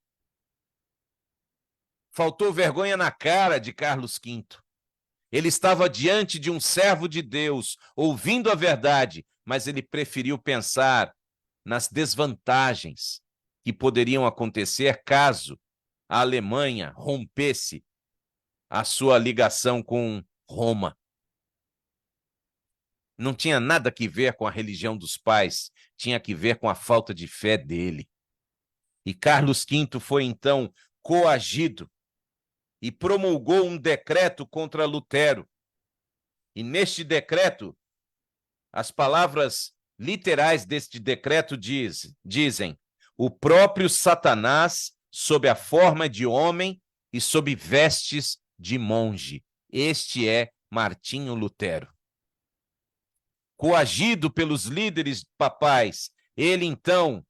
Faltou vergonha na cara de Carlos V. Ele estava diante de um servo de Deus, ouvindo a verdade, mas ele preferiu pensar nas desvantagens que poderiam acontecer caso a Alemanha rompesse a sua ligação com Roma. Não tinha nada que ver com a religião dos pais, tinha que ver com a falta de fé dele. E Carlos V foi então coagido e promulgou um decreto contra Lutero. E neste decreto, as palavras literais deste decreto dizem: o próprio Satanás, sob a forma de homem e sob vestes de monge. Este é Martinho Lutero. Coagido pelos líderes papais, ele então,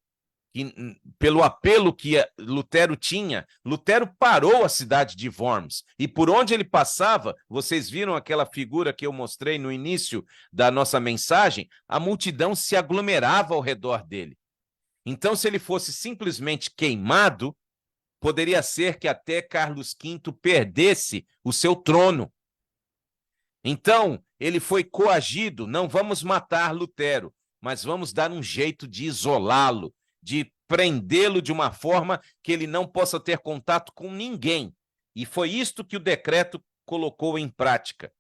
pelo apelo que Lutero tinha, Lutero parou a cidade de Worms, e por onde ele passava, vocês viram aquela figura que eu mostrei no início da nossa mensagem, a multidão se aglomerava ao redor dele. Então, se ele fosse simplesmente queimado, poderia ser que até Carlos V perdesse o seu trono. Então, ele foi coagido: não vamos matar Lutero, mas vamos dar um jeito de isolá-lo, de prendê-lo de uma forma que ele não possa ter contato com ninguém. E foi isto que o decreto colocou em prática.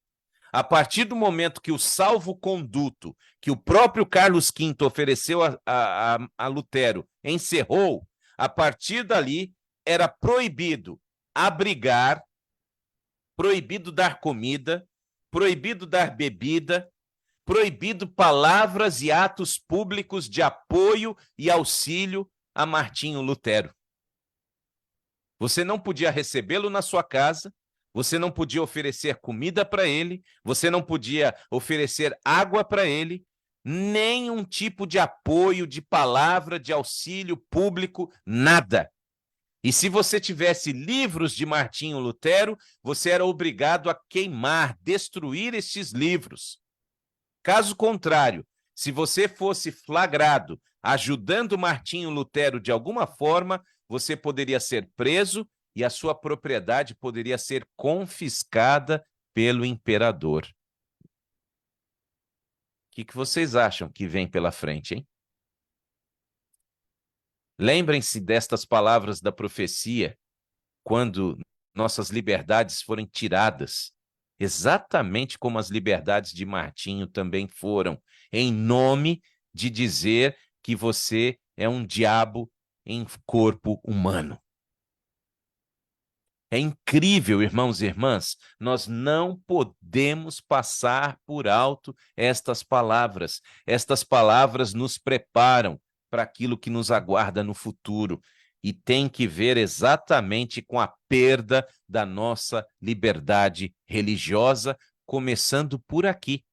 A partir do momento que o salvo-conduto, que o próprio Carlos V ofereceu a Lutero, encerrou, a partir dali era proibido abrigar, proibido dar comida, proibido dar bebida, proibido palavras e atos públicos de apoio e auxílio a Martinho Lutero. Você não podia recebê-lo na sua casa, você não podia oferecer comida para ele, você não podia oferecer água para ele, nenhum tipo de apoio, de palavra, de auxílio público, nada. E se você tivesse livros de Martinho Lutero, você era obrigado a queimar, destruir estes livros. Caso contrário, se você fosse flagrado ajudando Martinho Lutero de alguma forma, você poderia ser preso e a sua propriedade poderia ser confiscada pelo imperador. O que vocês acham que vem pela frente, hein? Lembrem-se destas palavras da profecia, quando nossas liberdades forem tiradas, exatamente como as liberdades de Martinho também foram, em nome de dizer que você é um diabo em corpo humano. É incrível, irmãos e irmãs, nós não podemos passar por alto estas palavras. Estas palavras nos preparam para aquilo que nos aguarda no futuro e tem que ver exatamente com a perda da nossa liberdade religiosa, começando por aqui.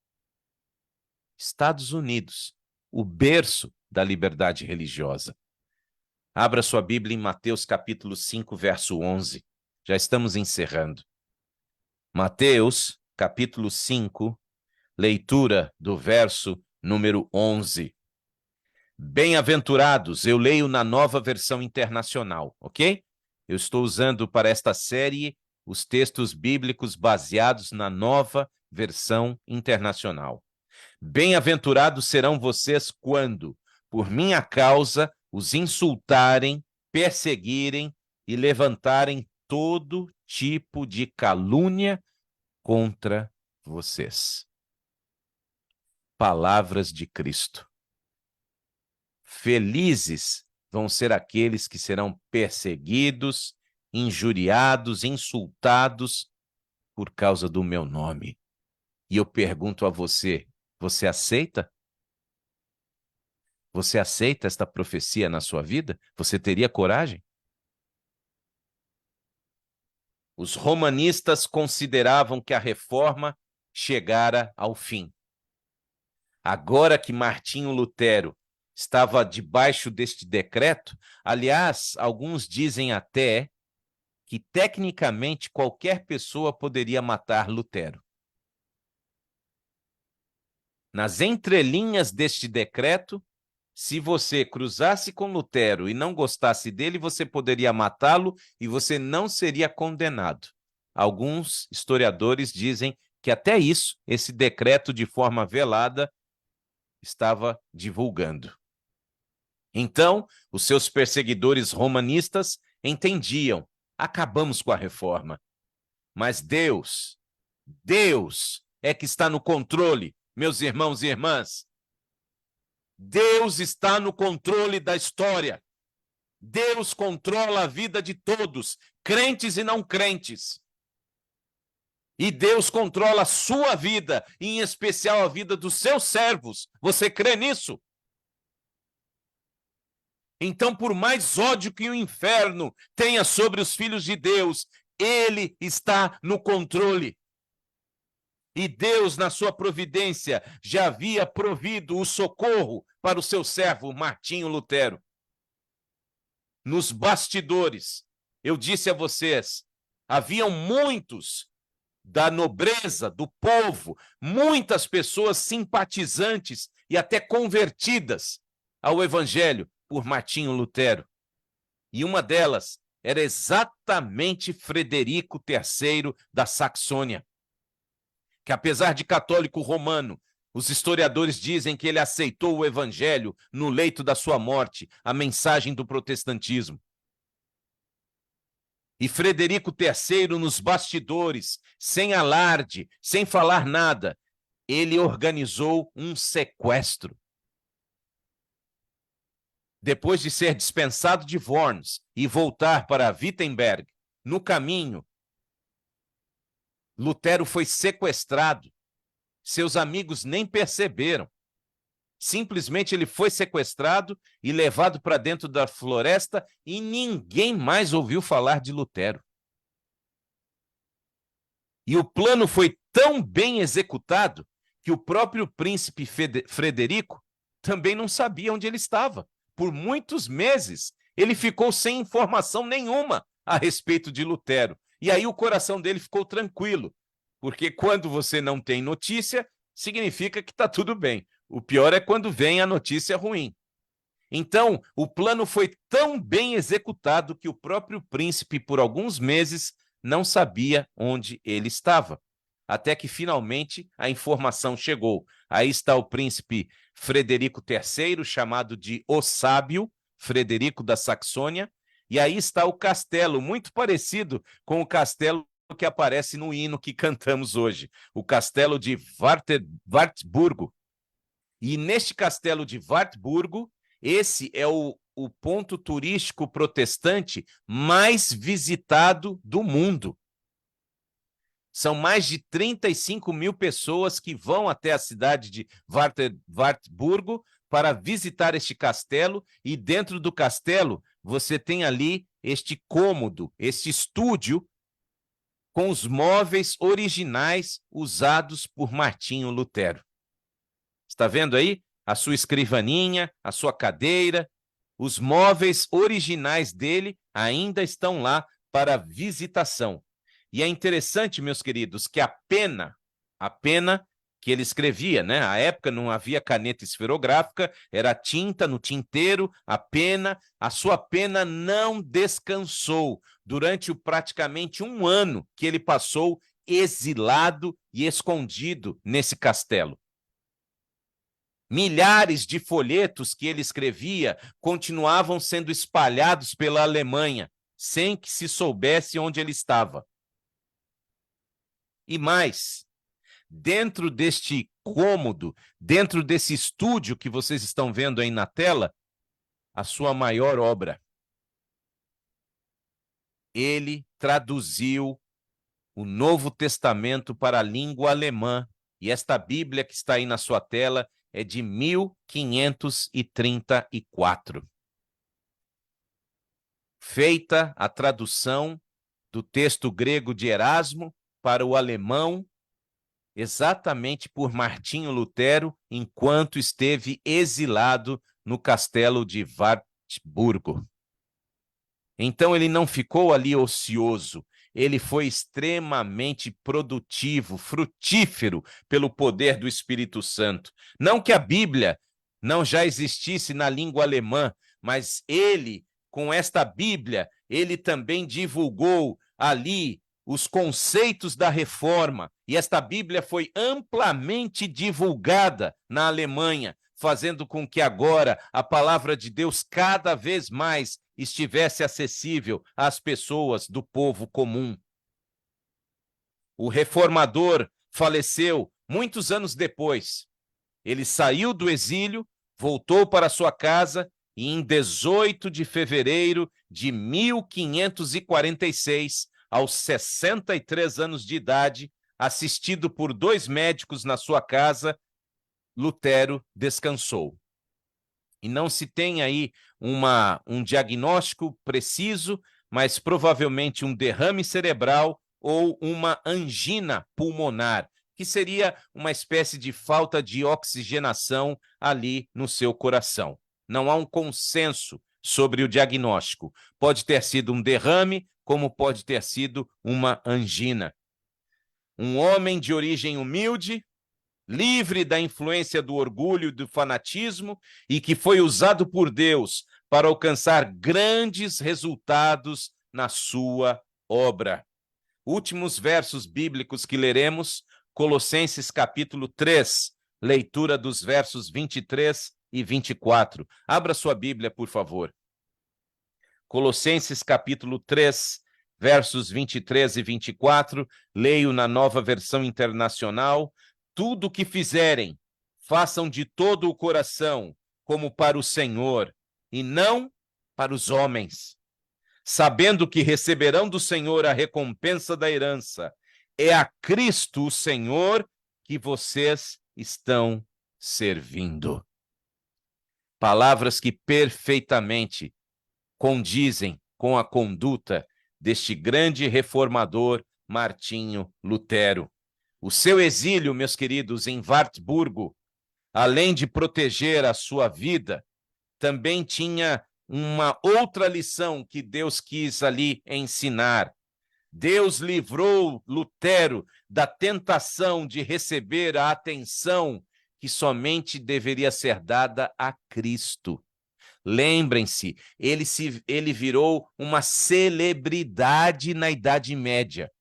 Estados Unidos, o berço da liberdade religiosa. Abra sua Bíblia em Mateus capítulo 5, verso 11. Já estamos encerrando. Mateus, capítulo 5, leitura do verso número 11. Bem-aventurados, eu leio na Nova Versão Internacional, ok? Eu estou usando para esta série os textos bíblicos baseados na Nova Versão Internacional. Bem-aventurados serão vocês quando, por minha causa, os insultarem, perseguirem e levantarem todo tipo de calúnia contra vocês. Palavras de Cristo. Felizes vão ser aqueles que serão perseguidos, injuriados, insultados por causa do meu nome. E eu pergunto a você, você aceita? Você aceita esta profecia na sua vida? Você teria coragem? Os romanistas consideravam que a reforma chegara ao fim. Agora que Martinho Lutero estava debaixo deste decreto, aliás, alguns dizem até que tecnicamente qualquer pessoa poderia matar Lutero. Nas entrelinhas deste decreto, se você cruzasse com Lutero e não gostasse dele, você poderia matá-lo e você não seria condenado. Alguns historiadores dizem que até isso, esse decreto de forma velada, estava divulgando. Então, os seus perseguidores romanistas entendiam, acabamos com a reforma. Mas Deus é que está no controle, meus irmãos e irmãs. Deus está no controle da história. Deus controla a vida de todos, crentes e não crentes. E Deus controla a sua vida, em especial a vida dos seus servos. Você crê nisso? Então, por mais ódio que o inferno tenha sobre os filhos de Deus, ele está no controle. E Deus, na sua providência, já havia provido o socorro para o seu servo Martinho Lutero. Nos bastidores, eu disse a vocês, haviam muitos da nobreza, do povo, muitas pessoas simpatizantes e até convertidas ao evangelho por Martinho Lutero. E uma delas era exatamente Frederico III da Saxônia, que apesar de católico romano, Os historiadores dizem que ele aceitou o evangelho no leito da sua morte, a mensagem do protestantismo. E Frederico III, nos bastidores, sem alarde, sem falar nada, ele organizou um sequestro. Depois de ser dispensado de Worms e voltar para Wittenberg, no caminho, Lutero foi sequestrado. Seus amigos nem perceberam. Simplesmente ele foi sequestrado e levado para dentro da floresta e ninguém mais ouviu falar de Lutero. E o plano foi tão bem executado que o próprio príncipe Frederico também não sabia onde ele estava. Por muitos meses, ele ficou sem informação nenhuma a respeito de Lutero. E aí o coração dele ficou tranquilo, porque quando você não tem notícia, significa que está tudo bem. O pior é quando vem a notícia ruim. Então, o plano foi tão bem executado que o próprio príncipe, por alguns meses, não sabia onde ele estava. Até que, finalmente, a informação chegou. Aí está o príncipe Frederico III, chamado de O Sábio, Frederico da Saxônia, e aí está o castelo, muito parecido com o castelo que aparece no hino que cantamos hoje, o castelo de Wartburgo. E neste castelo de Wartburgo, esse é o ponto turístico protestante mais visitado do mundo. São mais de 35 mil pessoas que vão até a cidade de Wartburgo para visitar este castelo, e dentro do castelo você tem ali este cômodo, este estúdio com os móveis originais usados por Martinho Lutero. Está vendo aí? A sua escrivaninha, a sua cadeira, os móveis originais dele ainda estão lá para visitação. E é interessante, meus queridos, que a pena que ele escrevia, né? À época não havia caneta esferográfica, era tinta no tinteiro, a sua pena não descansou durante praticamente um ano que ele passou exilado e escondido nesse castelo. Milhares de folhetos que ele escrevia continuavam sendo espalhados pela Alemanha, sem que se soubesse onde ele estava. E mais, dentro deste cômodo, dentro desse estúdio que vocês estão vendo aí na tela, a sua maior obra. Ele traduziu o Novo Testamento para a língua alemã, e esta Bíblia que está aí na sua tela é de 1534. Feita a tradução do texto grego de Erasmo para o alemão, exatamente por Martinho Lutero, enquanto esteve exilado no castelo de Wartburgo. Então ele não ficou ali ocioso, ele foi extremamente produtivo, frutífero pelo poder do Espírito Santo. Não que a Bíblia não já existisse na língua alemã, mas ele, com esta Bíblia, ele também divulgou ali os conceitos da reforma, e esta Bíblia foi amplamente divulgada na Alemanha, fazendo com que agora a palavra de Deus cada vez mais estivesse acessível às pessoas do povo comum. O reformador faleceu muitos anos depois. Ele saiu do exílio, voltou para sua casa e em 18 de fevereiro de 1546, aos 63 anos de idade, assistido por 2 médicos na sua casa, Lutero descansou. E não se tem aí um diagnóstico preciso, mas provavelmente um derrame cerebral ou uma angina pulmonar, que seria uma espécie de falta de oxigenação ali no seu coração. Não há um consenso sobre o diagnóstico. Pode ter sido um derrame, como pode ter sido uma angina. Um homem de origem humilde, livre da influência do orgulho e do fanatismo, e que foi usado por Deus para alcançar grandes resultados na sua obra. Últimos versos bíblicos que leremos, Colossenses capítulo 3, leitura dos versos 23 e 24. Abra sua Bíblia, por favor. Colossenses capítulo 3, versos 23 e 24, leio na Nova Versão Internacional: tudo o que fizerem, façam de todo o coração, como para o Senhor, e não para os homens, sabendo que receberão do Senhor a recompensa da herança. É a Cristo, o Senhor, que vocês estão servindo. Palavras que perfeitamente condizem com a conduta deste grande reformador Martinho Lutero. O seu exílio, meus queridos, em Wartburgo, além de proteger a sua vida, também tinha uma outra lição que Deus quis ali ensinar. Deus livrou Lutero da tentação de receber a atenção que somente deveria ser dada a Cristo. Lembrem-se, ele virou uma celebridade na Idade Média.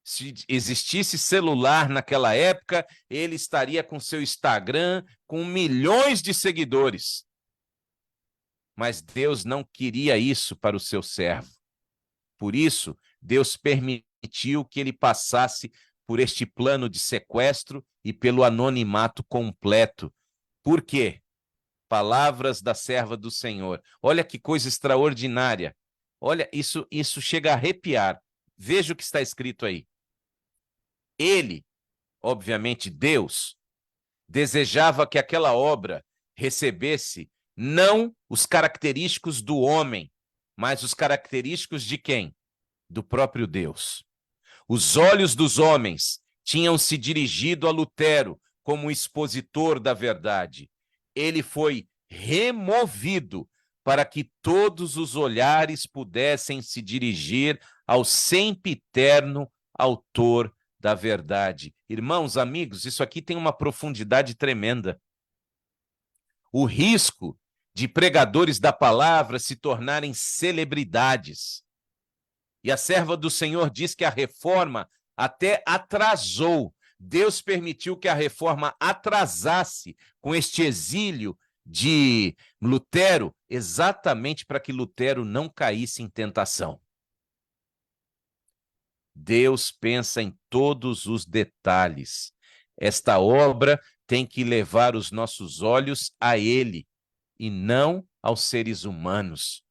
Se existisse celular naquela época, ele estaria com seu Instagram com milhões de seguidores. Mas Deus não queria isso para o seu servo. Por isso, Deus permitiu que ele passasse por este plano de sequestro e pelo anonimato completo. Por quê? Palavras da serva do Senhor. Olha que coisa extraordinária. Olha, isso chega a arrepiar. Veja o que está escrito aí. Ele, obviamente Deus, desejava que aquela obra recebesse não os característicos do homem, mas os característicos de quem? Do próprio Deus. Os olhos dos homens tinham se dirigido a Lutero como expositor da verdade. Ele foi removido para que todos os olhares pudessem se dirigir ao sempiterno autor da verdade. Irmãos, amigos, isso aqui tem uma profundidade tremenda. O risco de pregadores da palavra se tornarem celebridades. E a serva do Senhor diz que a reforma até atrasou. Deus permitiu que a reforma atrasasse com este exílio de Lutero, exatamente para que Lutero não caísse em tentação. Deus pensa em todos os detalhes. Esta obra tem que levar os nossos olhos a Ele e não aos seres humanos.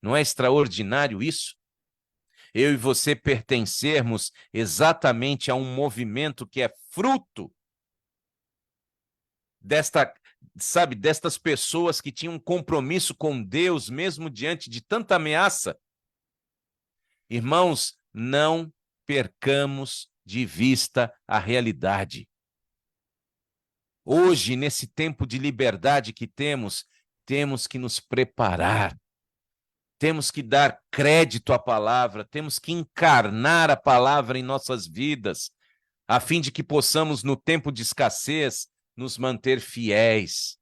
Não é extraordinário isso? Eu e você pertencermos exatamente a um movimento que é fruto destas pessoas que tinham um compromisso com Deus, mesmo diante de tanta ameaça. Irmãos, não percamos de vista a realidade. Hoje, nesse tempo de liberdade que temos que nos preparar. Temos que dar crédito à palavra, temos que encarnar a palavra em nossas vidas, a fim de que possamos, no tempo de escassez, nos manter fiéis,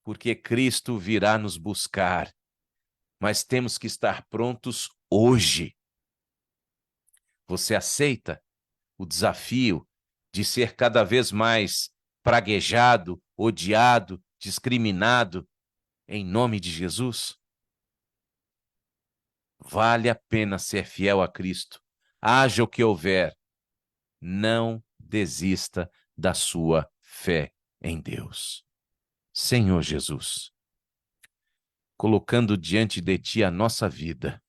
porque Cristo virá nos buscar, mas temos que estar prontos hoje. Você aceita o desafio de ser cada vez mais praguejado, odiado, discriminado, em nome de Jesus? Vale a pena ser fiel a Cristo. Haja o que houver, não desista da sua fé em Deus. Senhor Jesus, colocando diante de Ti a nossa vida,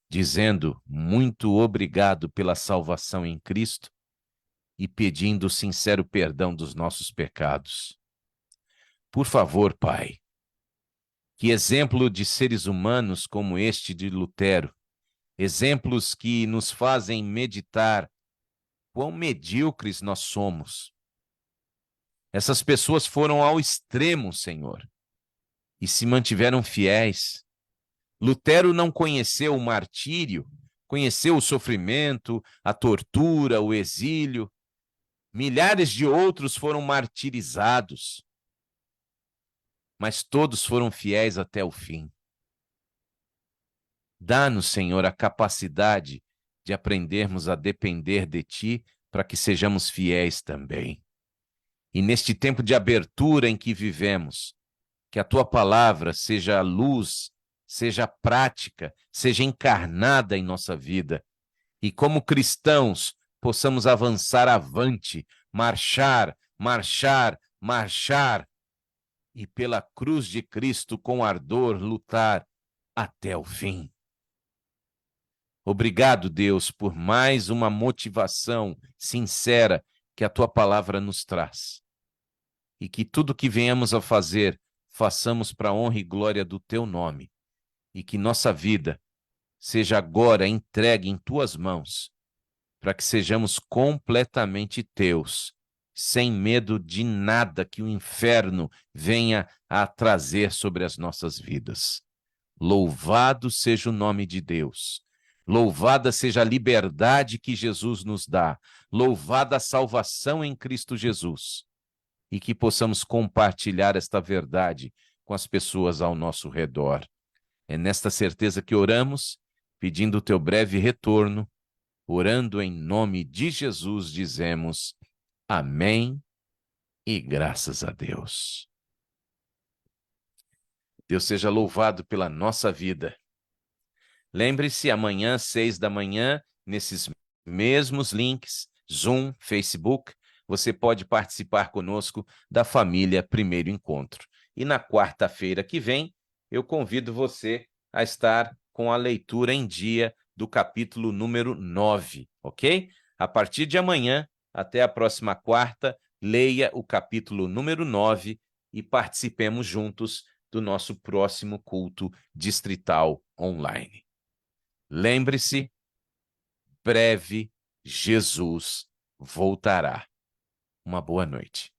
dizendo muito obrigado pela salvação em Cristo e pedindo sincero perdão dos nossos pecados. Por favor, Pai, que exemplo de seres humanos como este de Lutero, exemplos que nos fazem meditar quão medíocres nós somos. Essas pessoas foram ao extremo, Senhor, e se mantiveram fiéis. Lutero não conheceu o martírio, conheceu o sofrimento, a tortura, o exílio. Milhares de outros foram martirizados, mas todos foram fiéis até o fim. Dá-nos, Senhor, a capacidade de aprendermos a depender de Ti para que sejamos fiéis também. E neste tempo de abertura em que vivemos, que a tua palavra seja luz, seja prática, seja encarnada em nossa vida. E como cristãos, possamos avançar avante, marchar, marchar, marchar, e pela cruz de Cristo com ardor lutar até o fim. Obrigado, Deus, por mais uma motivação sincera que a tua palavra nos traz. E que tudo que venhamos a fazer, façamos para a honra e glória do teu nome. E que nossa vida seja agora entregue em tuas mãos, para que sejamos completamente teus, sem medo de nada que o inferno venha a trazer sobre as nossas vidas. Louvado seja o nome de Deus. Louvada seja a liberdade que Jesus nos dá. Louvada a salvação em Cristo Jesus. E que possamos compartilhar esta verdade com as pessoas ao nosso redor. É nesta certeza que oramos, pedindo o teu breve retorno, orando em nome de Jesus, dizemos amém e graças a Deus. Deus seja louvado pela nossa vida. Lembre-se, amanhã, 6 da manhã, nesses mesmos links, Zoom, Facebook, você pode participar conosco da família Primeiro Encontro. E na quarta-feira que vem, eu convido você a estar com a leitura em dia do capítulo número 9, ok? A partir de amanhã, até a próxima quarta, leia o capítulo número 9 e participemos juntos do nosso próximo culto distrital online. Lembre-se, breve Jesus voltará. Uma boa noite.